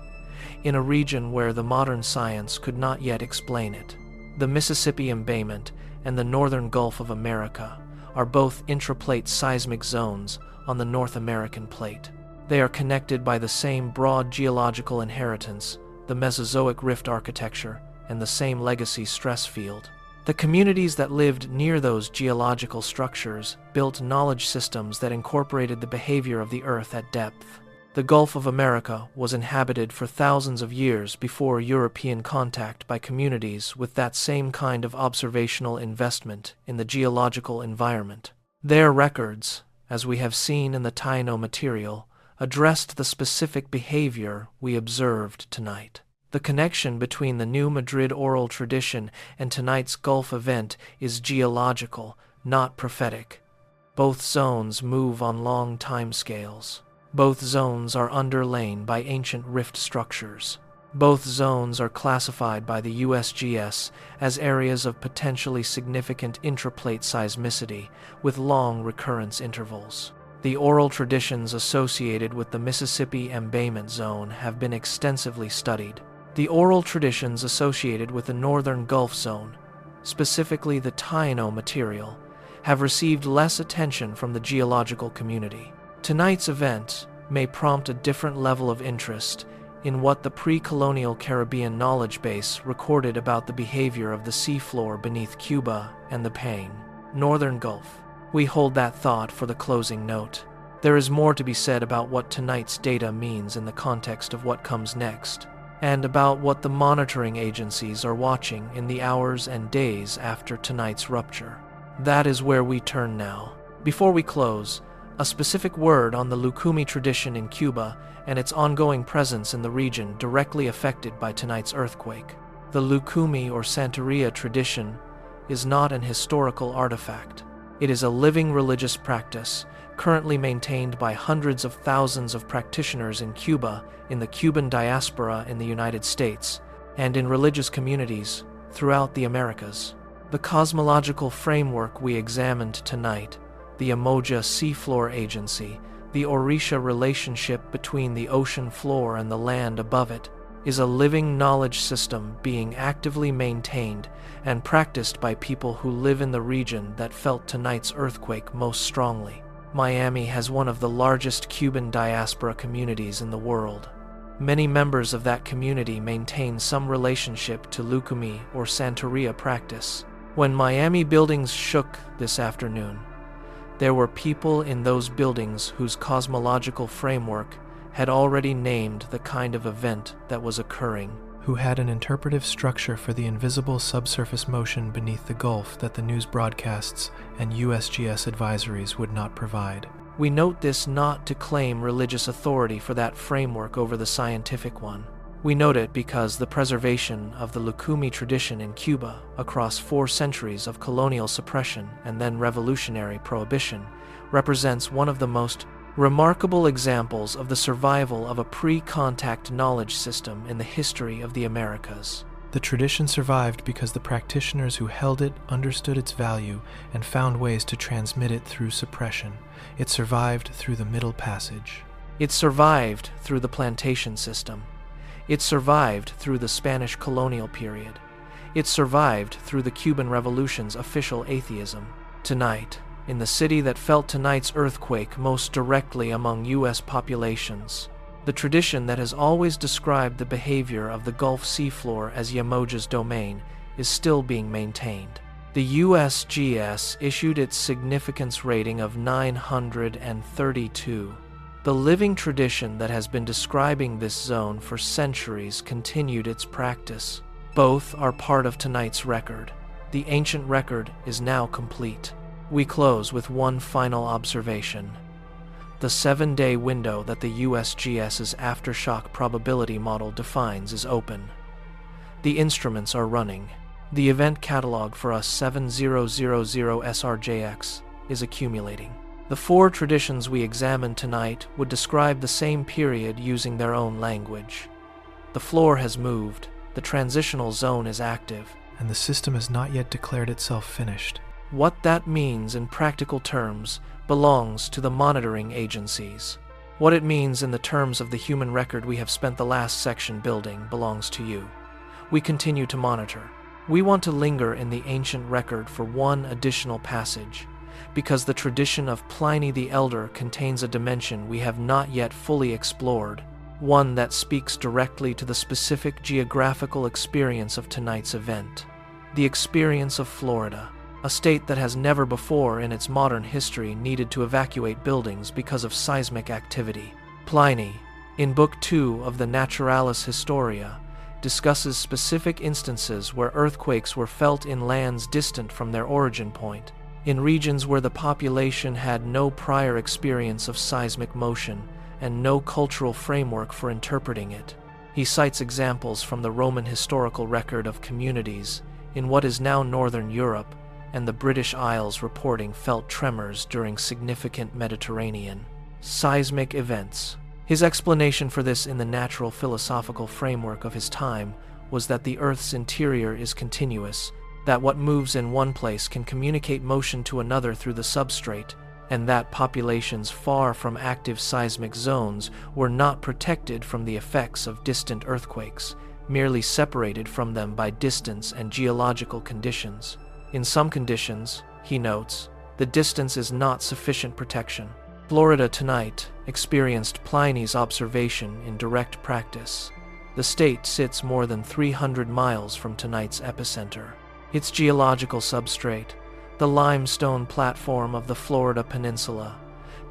in a region where the modern science could not yet explain it. The Mississippi embayment and the Northern Gulf of America are both intraplate seismic zones on the North American plate. They are connected by the same broad geological inheritance, the Mesozoic rift architecture, and the same legacy stress field. The communities that lived near those geological structures built knowledge systems that incorporated the behavior of the Earth at depth. The Gulf of America was inhabited for thousands of years before European contact by communities with that same kind of observational investment in the geological environment. Their records, as we have seen in the Taino material, addressed the specific behavior we observed tonight. The connection between the New Madrid oral tradition and tonight's Gulf event is geological, not prophetic. Both zones move on long timescales. Both zones are underlain by ancient rift structures. Both zones are classified by the USGS as areas of potentially significant intraplate seismicity with long recurrence intervals. The oral traditions associated with the Mississippi embayment zone have been extensively studied. The oral traditions associated with the Northern Gulf Zone, specifically the Taino material, have received less attention from the geological community. Tonight's event may prompt a different level of interest in what the pre-colonial Caribbean knowledge base recorded about the behavior of the seafloor beneath Cuba and the Paine Northern Gulf. We hold that thought for the closing note. There is more to be said about what tonight's data means in the context of what comes next, and about what the monitoring agencies are watching in the hours and days after tonight's rupture. That is where we turn now. Before we close, a specific word on the Lucumi tradition in Cuba and its ongoing presence in the region directly affected by tonight's earthquake. The Lucumi or Santeria tradition is not an historical artifact. It is a living religious practice, currently maintained by hundreds of thousands of practitioners in Cuba, in the Cuban diaspora in the United States, and in religious communities throughout the Americas. The cosmological framework we examined tonight, the Umoja Seafloor Agency, the Orisha relationship between the ocean floor and the land above it, is a living knowledge system being actively maintained and practiced by people who live in the region that felt tonight's earthquake most strongly. Miami has one of the largest Cuban diaspora communities in the world. Many members of that community maintain some relationship to Lucumi or Santeria practice. When Miami buildings shook this afternoon, there were people in those buildings whose cosmological framework had already named the kind of event that was occurring, who had an interpretive structure for the invisible subsurface motion beneath the Gulf that the news broadcasts and USGS advisories would not provide. We note this not to claim religious authority for that framework over the scientific one. We note it because the preservation of the Lucumi tradition in Cuba across 4 centuries of colonial suppression and then revolutionary prohibition represents one of the most remarkable examples of the survival of a pre-contact knowledge system in the history of the Americas. The tradition survived because the practitioners who held it understood its value and found ways to transmit it through suppression. It survived through the Middle Passage. It survived through the plantation system. It survived through the Spanish colonial period. It survived through the Cuban Revolution's official atheism. Tonight, in the city that felt tonight's earthquake most directly among U.S. populations, the tradition that has always described the behavior of the Gulf seafloor as Yamoja's domain is still being maintained. The USGS issued its significance rating of 932. The living tradition that has been describing this zone for centuries continued its practice. Both are part of tonight's record. The ancient record is now complete. We close with one final observation. The 7-day window that the USGS's aftershock probability model defines is open. The instruments are running. The event catalog for us 7000 SRJX is accumulating. The 4 traditions we examined tonight would describe the same period using their own language. The floor has moved, the transitional zone is active, and the system has not yet declared itself finished. What that means in practical terms belongs to the monitoring agencies. What it means in the terms of the human record we have spent the last section building belongs to you. We continue to monitor. We want to linger in the ancient record for one additional passage, because the tradition of Pliny the Elder contains a dimension we have not yet fully explored, one that speaks directly to the specific geographical experience of tonight's event, the experience of Florida, a state that has never before in its modern history needed to evacuate buildings because of seismic activity. Pliny, in Book 2 of the Naturalis Historia, discusses specific instances where earthquakes were felt in lands distant from their origin point, in regions where the population had no prior experience of seismic motion and no cultural framework for interpreting it. He cites examples from the Roman historical record of communities in what is now northern Europe and the British Isles reporting felt tremors during significant Mediterranean seismic events. His explanation for this in the natural philosophical framework of his time was that the Earth's interior is continuous, that what moves in one place can communicate motion to another through the substrate, and that populations far from active seismic zones were not protected from the effects of distant earthquakes, merely separated from them by distance and geological conditions. In some conditions, he notes, the distance is not sufficient protection. Florida tonight experienced Pliny's observation in direct practice. The state sits more than 300 miles from tonight's epicenter. Its geological substrate, the limestone platform of the Florida Peninsula,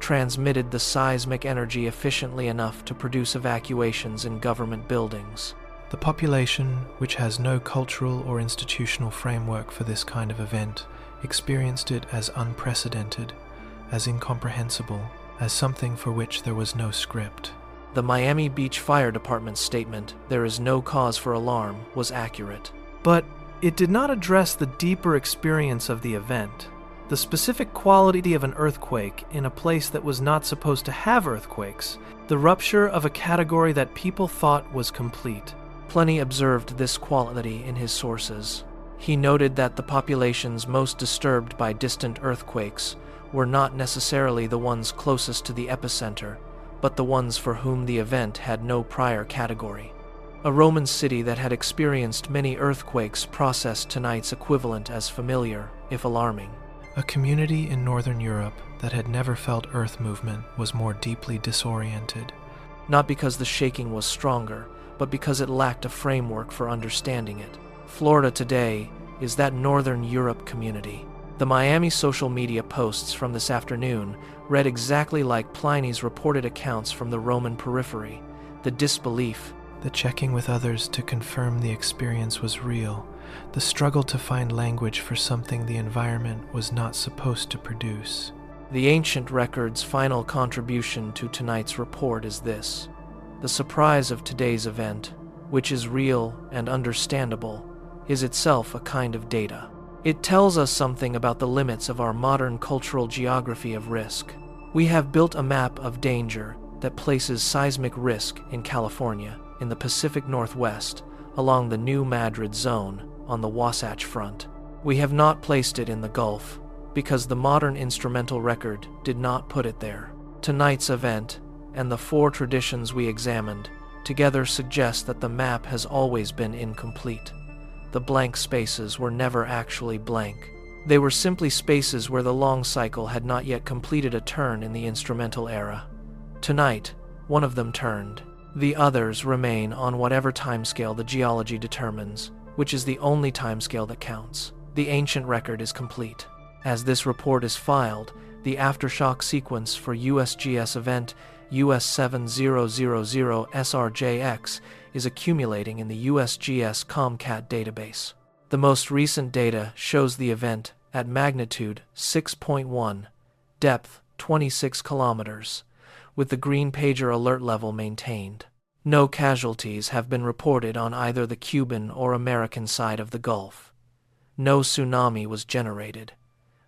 transmitted the seismic energy efficiently enough to produce evacuations in government buildings. The population, which has no cultural or institutional framework for this kind of event, experienced it as unprecedented, as incomprehensible, as something for which there was no script. The Miami Beach Fire Department's statement, "There is no cause for alarm," was accurate. But it did not address the deeper experience of the event, the specific quality of an earthquake in a place that was not supposed to have earthquakes, the rupture of a category that people thought was complete. Pliny observed this quality in his sources. He noted that the populations most disturbed by distant earthquakes were not necessarily the ones closest to the epicenter, but the ones for whom the event had no prior category. A Roman city that had experienced many earthquakes processed tonight's equivalent as familiar, if alarming. A community in Northern Europe that had never felt earth movement was more deeply disoriented. Not because the shaking was stronger, but because it lacked a framework for understanding it. Florida today is that Northern Europe community. The Miami social media posts from this afternoon read exactly like Pliny's reported accounts from the Roman periphery. The disbelief, the checking with others to confirm the experience was real, the struggle to find language for something the environment was not supposed to produce. The ancient record's final contribution to tonight's report is this. The surprise of today's event, which is real and understandable, is itself a kind of data. It tells us something about the limits of our modern cultural geography of risk. We have built a map of danger that places seismic risk in California, in the Pacific Northwest, along the New Madrid zone, on the Wasatch Front. We have not placed it in the Gulf, because the modern instrumental record did not put it there. Tonight's event, and the 4 traditions we examined, together suggest that the map has always been incomplete. The blank spaces were never actually blank. They were simply spaces where the long cycle had not yet completed a turn in the instrumental era. Tonight, one of them turned. The others remain on whatever timescale the geology determines, which is the only timescale that counts. The ancient record is complete. As this report is filed, the aftershock sequence for USGS event US 7000SRJX is accumulating in the USGS Comcat database. The most recent data shows the event at magnitude 6.1, depth 26 kilometers, with the green pager alert level maintained. No casualties have been reported on either the Cuban or American side of the Gulf. No tsunami was generated.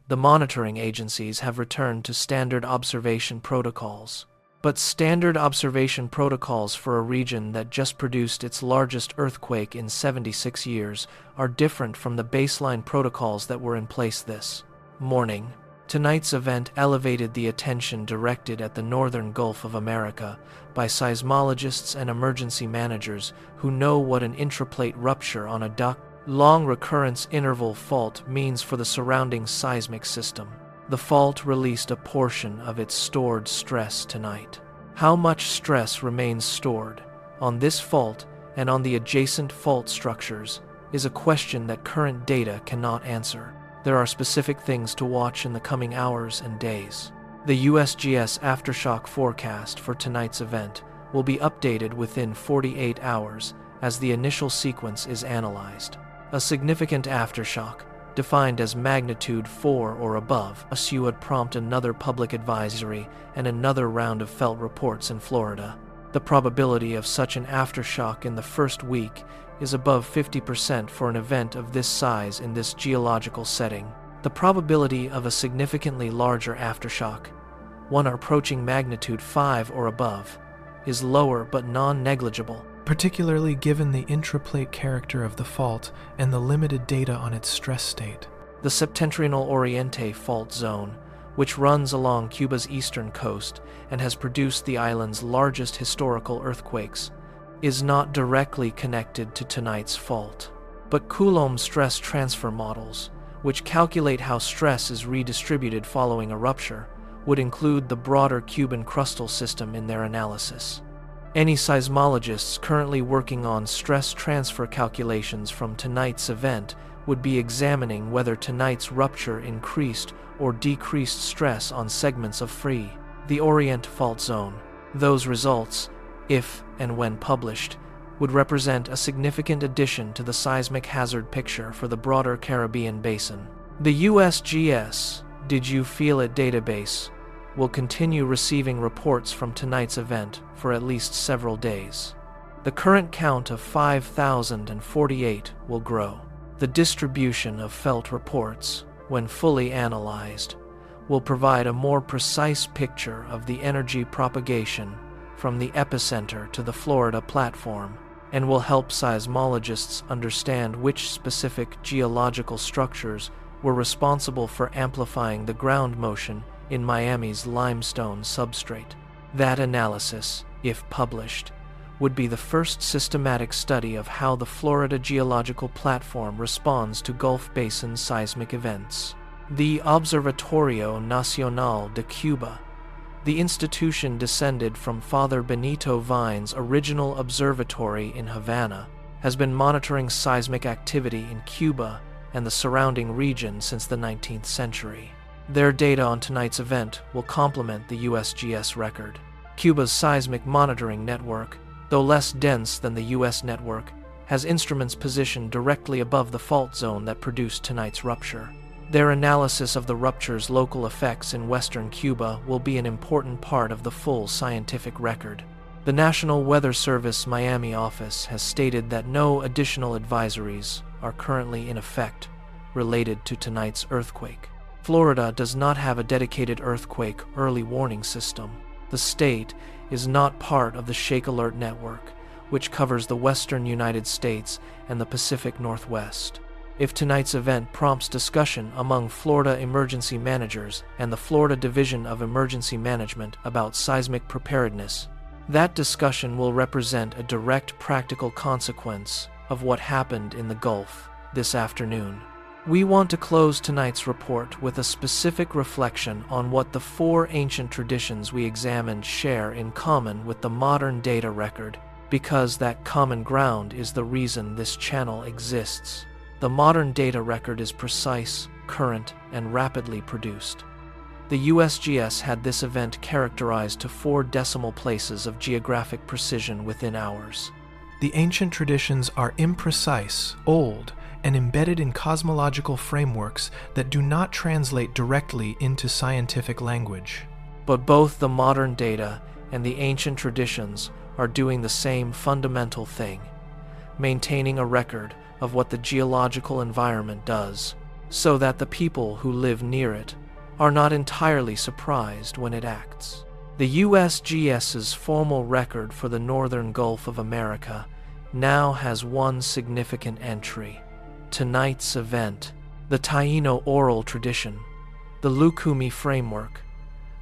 The monitoring agencies have returned to standard observation protocols. But standard observation protocols for a region that just produced its largest earthquake in 76 years are different from the baseline protocols that were in place this morning. Tonight's event elevated the attention directed at the northern Gulf of America by seismologists and emergency managers who know what an intraplate rupture on a long recurrence interval fault means for the surrounding seismic system. The fault released a portion of its stored stress tonight. How much stress remains stored on this fault and on the adjacent fault structures is a question that current data cannot answer. There are specific things to watch in the coming hours and days. The USGS aftershock forecast for tonight's event will be updated within 48 hours as the initial sequence is analyzed. A significant aftershock, defined as magnitude 4 or above, would prompt another public advisory and another round of felt reports in Florida. The probability of such an aftershock in the first week is above 50% for an event of this size in this geological setting. The probability of a significantly larger aftershock, one approaching magnitude 5 or above, is lower but non-negligible, particularly given the intraplate character of the fault and the limited data on its stress state. The Septentrional Oriente fault zone, which runs along Cuba's eastern coast and has produced the island's largest historical earthquakes, is not directly connected to tonight's fault. But Coulomb stress transfer models, which calculate how stress is redistributed following a rupture, would include the broader Cuban crustal system in their analysis. Any seismologists currently working on stress transfer calculations from tonight's event would be examining whether tonight's rupture increased or decreased stress on segments of the Orient fault zone. Those results, if and when published, would represent a significant addition to the seismic hazard picture for the broader Caribbean basin. The USGS Did You Feel It database will continue receiving reports from tonight's event for at least several days. The current count of 5,048 will grow. The distribution of felt reports, when fully analyzed, will provide a more precise picture of the energy propagation from the epicenter to the Florida platform, and will help seismologists understand which specific geological structures were responsible for amplifying the ground motion in Miami's limestone substrate. That analysis, if published, would be the first systematic study of how the Florida geological platform responds to Gulf Basin seismic events. The Observatorio Nacional de Cuba, the institution descended from Father Benito Vine's original observatory in Havana, has been monitoring seismic activity in Cuba and the surrounding region since the 19th century. Their data on tonight's event will complement the USGS record. Cuba's seismic monitoring network, though less dense than the U.S. network, has instruments positioned directly above the fault zone that produced tonight's rupture. Their analysis of the rupture's local effects in western Cuba will be an important part of the full scientific record. The National Weather Service Miami office has stated that no additional advisories are currently in effect related to tonight's earthquake. Florida does not have a dedicated earthquake early warning system. The state is not part of the Shake Alert Network, which covers the western United States and the Pacific Northwest. If tonight's event prompts discussion among Florida emergency managers and the Florida Division of Emergency Management about seismic preparedness, that discussion will represent a direct practical consequence of what happened in the Gulf this afternoon. We want to close tonight's report with a specific reflection on what the four ancient traditions we examined share in common with the modern data record, because that common ground is the reason this channel exists. The modern data record is precise, current, and rapidly produced. The USGS had this event characterized to 4 decimal places of geographic precision within hours. The ancient traditions are imprecise, old, and embedded in cosmological frameworks that do not translate directly into scientific language. But both the modern data and the ancient traditions are doing the same fundamental thing, maintaining a record of what the geological environment does, so that the people who live near it are not entirely surprised when it acts. The USGS's formal record for the Northern Gulf of America now has one significant entry: tonight's event, the Taino oral tradition, the Lucumi framework,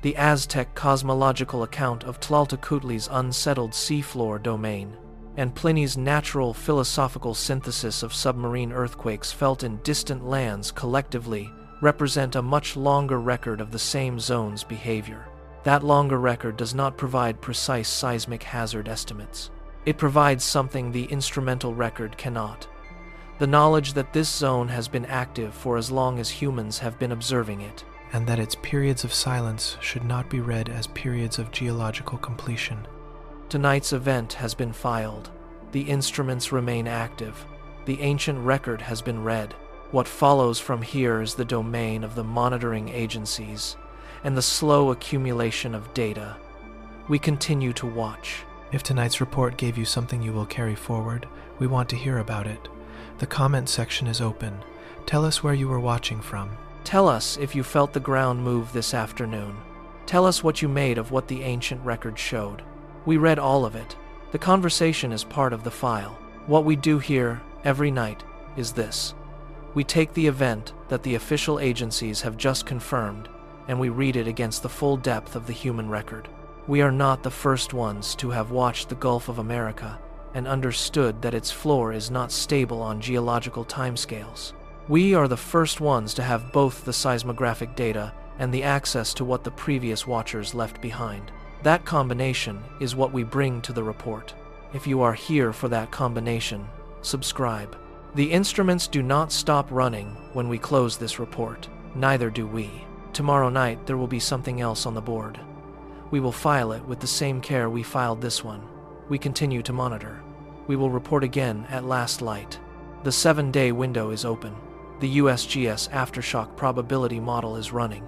the Aztec cosmological account of Tlaltecutli's unsettled seafloor domain, and Pliny's natural philosophical synthesis of submarine earthquakes felt in distant lands collectively represent a much longer record of the same zone's behavior. That longer record does not provide precise seismic hazard estimates. It provides something the instrumental record cannot: the knowledge that this zone has been active for as long as humans have been observing it, and that its periods of silence should not be read as periods of geological completion. Tonight's event has been filed. The instruments remain active. The ancient record has been read. What follows from here is the domain of the monitoring agencies and the slow accumulation of data. We continue to watch. If tonight's report gave you something you will carry forward, we want to hear about it. The comment section is open. Tell us where you were watching from. Tell us if you felt the ground move this afternoon. Tell us what you made of what the ancient record showed. We read all of it. The conversation is part of the file. What we do here every night is this: we take the event that the official agencies have just confirmed, and we read it against the full depth of the human record. We are not the first ones to have watched the Gulf of America and understood that its floor is not stable on geological timescales. We are the first ones to have both the seismographic data and the access to what the previous watchers left behind. That combination is what we bring to the report. If you are here for that combination, subscribe. The instruments do not stop running when we close this report. Neither do we. Tomorrow night there will be something else on the board. We will file it with the same care we filed this one. We continue to monitor. We will report again at last light. The 7-day window is open. The USGS aftershock probability model is running.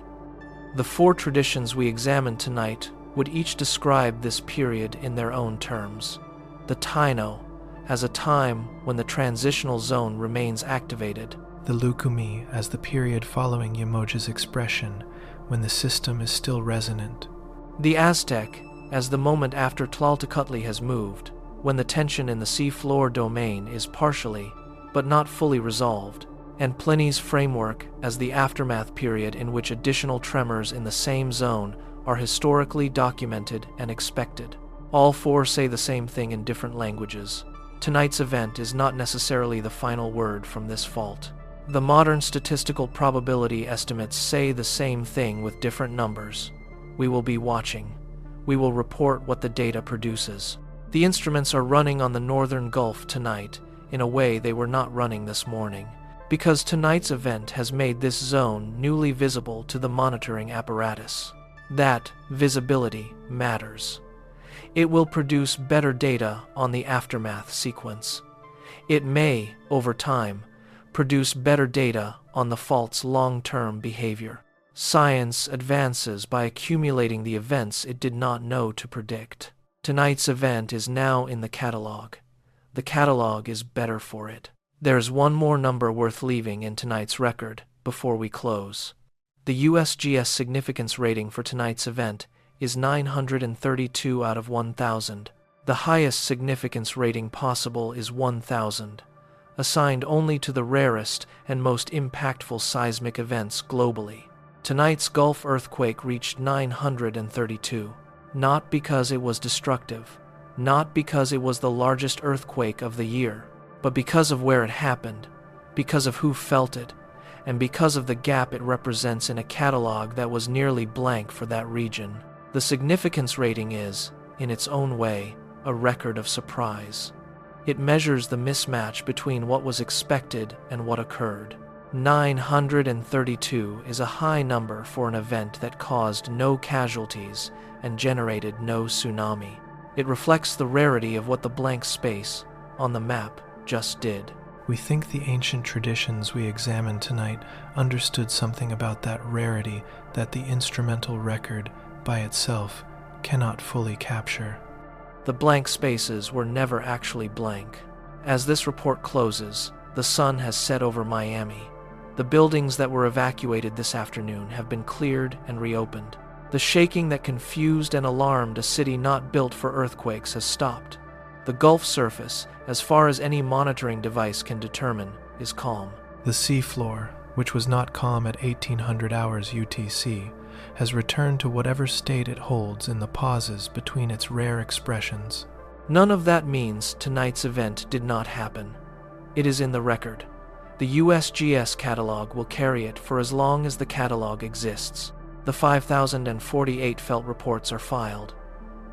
The 4 traditions we examined tonight would each describe this period in their own terms. The Taino, as a time when the transitional zone remains activated. The Lucumi, as the period following Yamoja's expression, when the system is still resonant. The Aztec, as the moment after Tlaltecutli has moved, when the tension in the seafloor domain is partially, but not fully resolved. And Pliny's framework as the aftermath period in which additional tremors in the same zone are historically documented and expected. All four say the same thing in different languages. Tonight's event is not necessarily the final word from this fault. The modern statistical probability estimates say the same thing with different numbers. We will be watching. We will report what the data produces. The instruments are running on the northern Gulf tonight in a way they were not running this morning, because tonight's event has made this zone newly visible to the monitoring apparatus. That visibility matters. It will produce better data on the aftermath sequence. It may, over time, produce better data on the fault's long-term behavior. Science advances by accumulating the events it did not know to predict. Tonight's event is now in the catalog. The catalog is better for it. There's one more number worth leaving in tonight's record before we close. The USGS significance rating for tonight's event is 932 out of 1,000. The highest significance rating possible is 1,000, assigned only to the rarest and most impactful seismic events globally. Tonight's Gulf earthquake reached 932, not because it was destructive, not because it was the largest earthquake of the year, but because of where it happened, because of who felt it, and because of the gap it represents in a catalog that was nearly blank for that region. The significance rating is, in its own way, a record of surprise. It measures the mismatch between what was expected and what occurred. 932 is a high number for an event that caused no casualties and generated no tsunami. It reflects the rarity of what the blank space on the map just did. We think the ancient traditions we examined tonight understood something about that rarity that the instrumental record by itself cannot fully capture. The blank spaces were never actually blank. As this report closes, the sun has set over Miami. The buildings that were evacuated this afternoon have been cleared and reopened. The shaking that confused and alarmed a city not built for earthquakes has stopped. The Gulf surface, as far as any monitoring device can determine, is calm. The seafloor, which was not calm at 1800 hours UTC, has returned to whatever state it holds in the pauses between its rare expressions. None of that means tonight's event did not happen. It is in the record. The USGS catalog will carry it for as long as the catalog exists. The 5,048 felt reports are filed.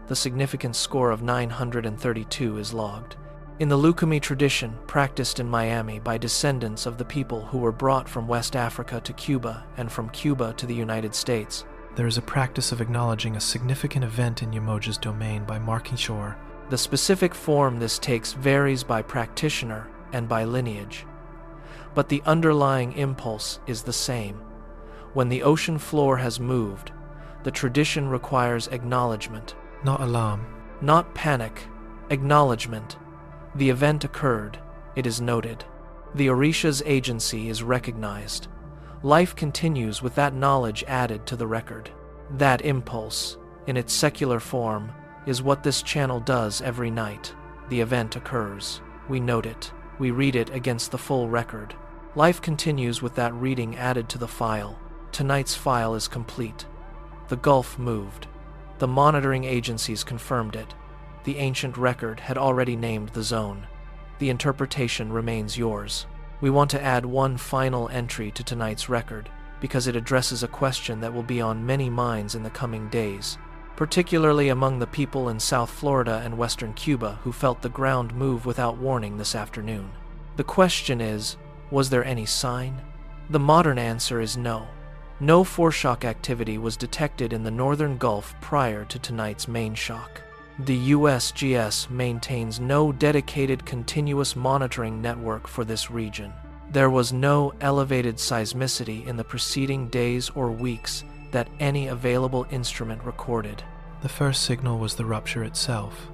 The significance score of 932 is logged. In the leukemy tradition practiced in Miami by descendants of the people who were brought from West Africa to Cuba and from Cuba to the United States, there is a practice of acknowledging a significant event in Yamoja's domain by marking shore. The specific form this takes varies by practitioner and by lineage, but the underlying impulse is the same. When the ocean floor has moved, the tradition requires acknowledgement. Not alarm. Not panic. Acknowledgement. The event occurred. It is noted. The Orisha's agency is recognized. Life continues with that knowledge added to the record. That impulse, in its secular form, is what this channel does every night. The event occurs. We note it. We read it against the full record. Life continues with that reading added to the file. Tonight's file is complete. The Gulf moved. The monitoring agencies confirmed it. The ancient record had already named the zone. The interpretation remains yours. We want to add one final entry to tonight's record because it addresses a question that will be on many minds in the coming days, particularly among the people in South Florida and Western Cuba who felt the ground move without warning this afternoon. The question is, was there any sign? The modern answer is no. No foreshock activity was detected in the northern Gulf prior to tonight's main shock. The USGS maintains no dedicated continuous monitoring network for this region. There was no elevated seismicity in the preceding days or weeks that any available instrument recorded. The first signal was the rupture itself.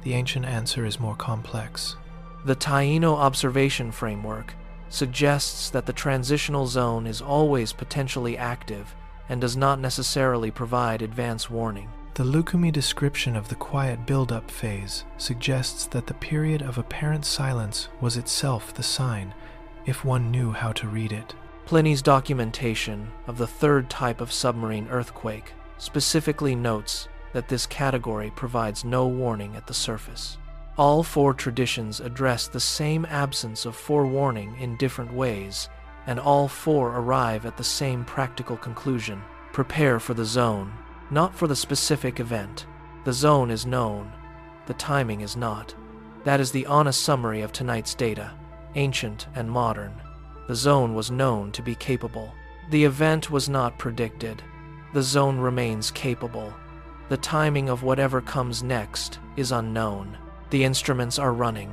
The ancient answer is more complex. The Taino observation framework suggests that the transitional zone is always potentially active and does not necessarily provide advance warning. The leukemy description of the quiet build-up phase suggests that the period of apparent silence was itself the sign, if one knew how to read it. Pliny's documentation of the third type of submarine earthquake specifically notes that this category provides no warning at the surface. All four traditions address the same absence of forewarning in different ways, and all four arrive at the same practical conclusion: prepare for the zone, not for the specific event. The zone is known, the timing is not. That is the honest summary of tonight's data, ancient and modern. The zone was known to be capable. The event was not predicted. The zone remains capable. The timing of whatever comes next is unknown. The instruments are running.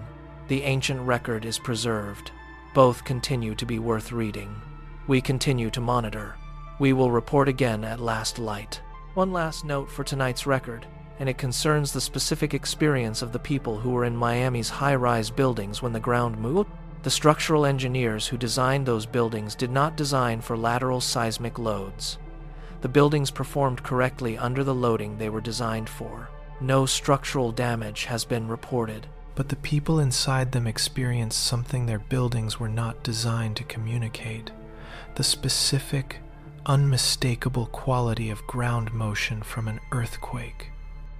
The ancient record is preserved. Both continue to be worth reading. We continue to monitor. We will report again at last light. One last note for tonight's record, and it concerns the specific experience of the people who were in Miami's high-rise buildings when the ground moved. The structural engineers who designed those buildings did not design for lateral seismic loads. The buildings performed correctly under the loading they were designed for. No structural damage has been reported. But the people inside them experienced something their buildings were not designed to communicate: the specific, unmistakable quality of ground motion from an earthquake.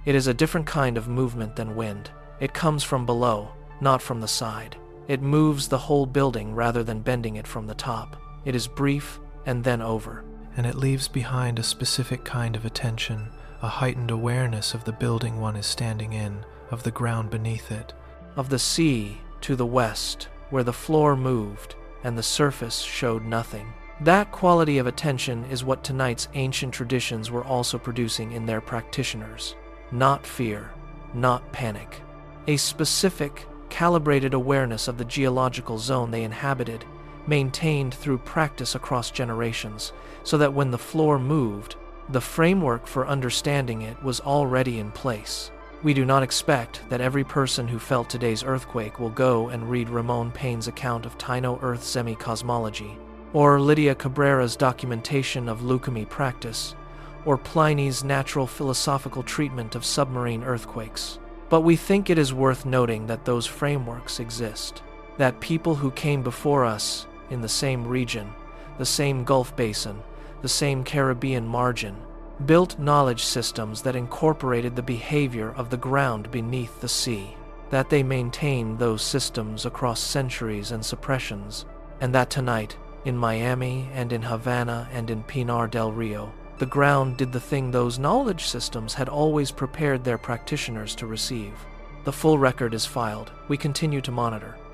It is a different kind of movement than wind. It comes from below, not from the side. It moves the whole building rather than bending it from the top. It is brief and then over. And it leaves behind a specific kind of attention, a heightened awareness of the building one is standing in, of the ground beneath it. Of the sea to the west, where the floor moved and the surface showed nothing. That quality of attention is what tonight's ancient traditions were also producing in their practitioners. Not fear, not panic. A specific, calibrated awareness of the geological zone they inhabited, maintained through practice across generations, so that when the floor moved, the framework for understanding it was already in place. We do not expect that every person who felt today's earthquake will go and read Ramon Payne's account of Taino Earth semi-cosmology, or Lydia Cabrera's documentation of leukemy practice, or Pliny's natural philosophical treatment of submarine earthquakes. But we think it is worth noting that those frameworks exist, that people who came before us in the same region, the same Gulf Basin, the same Caribbean margin, built knowledge systems that incorporated the behavior of the ground beneath the sea, that they maintained those systems across centuries and suppressions, and that tonight, in Miami and in Havana and in Pinar del Rio, the ground did the thing those knowledge systems had always prepared their practitioners to receive. The full record is filed. We continue to monitor.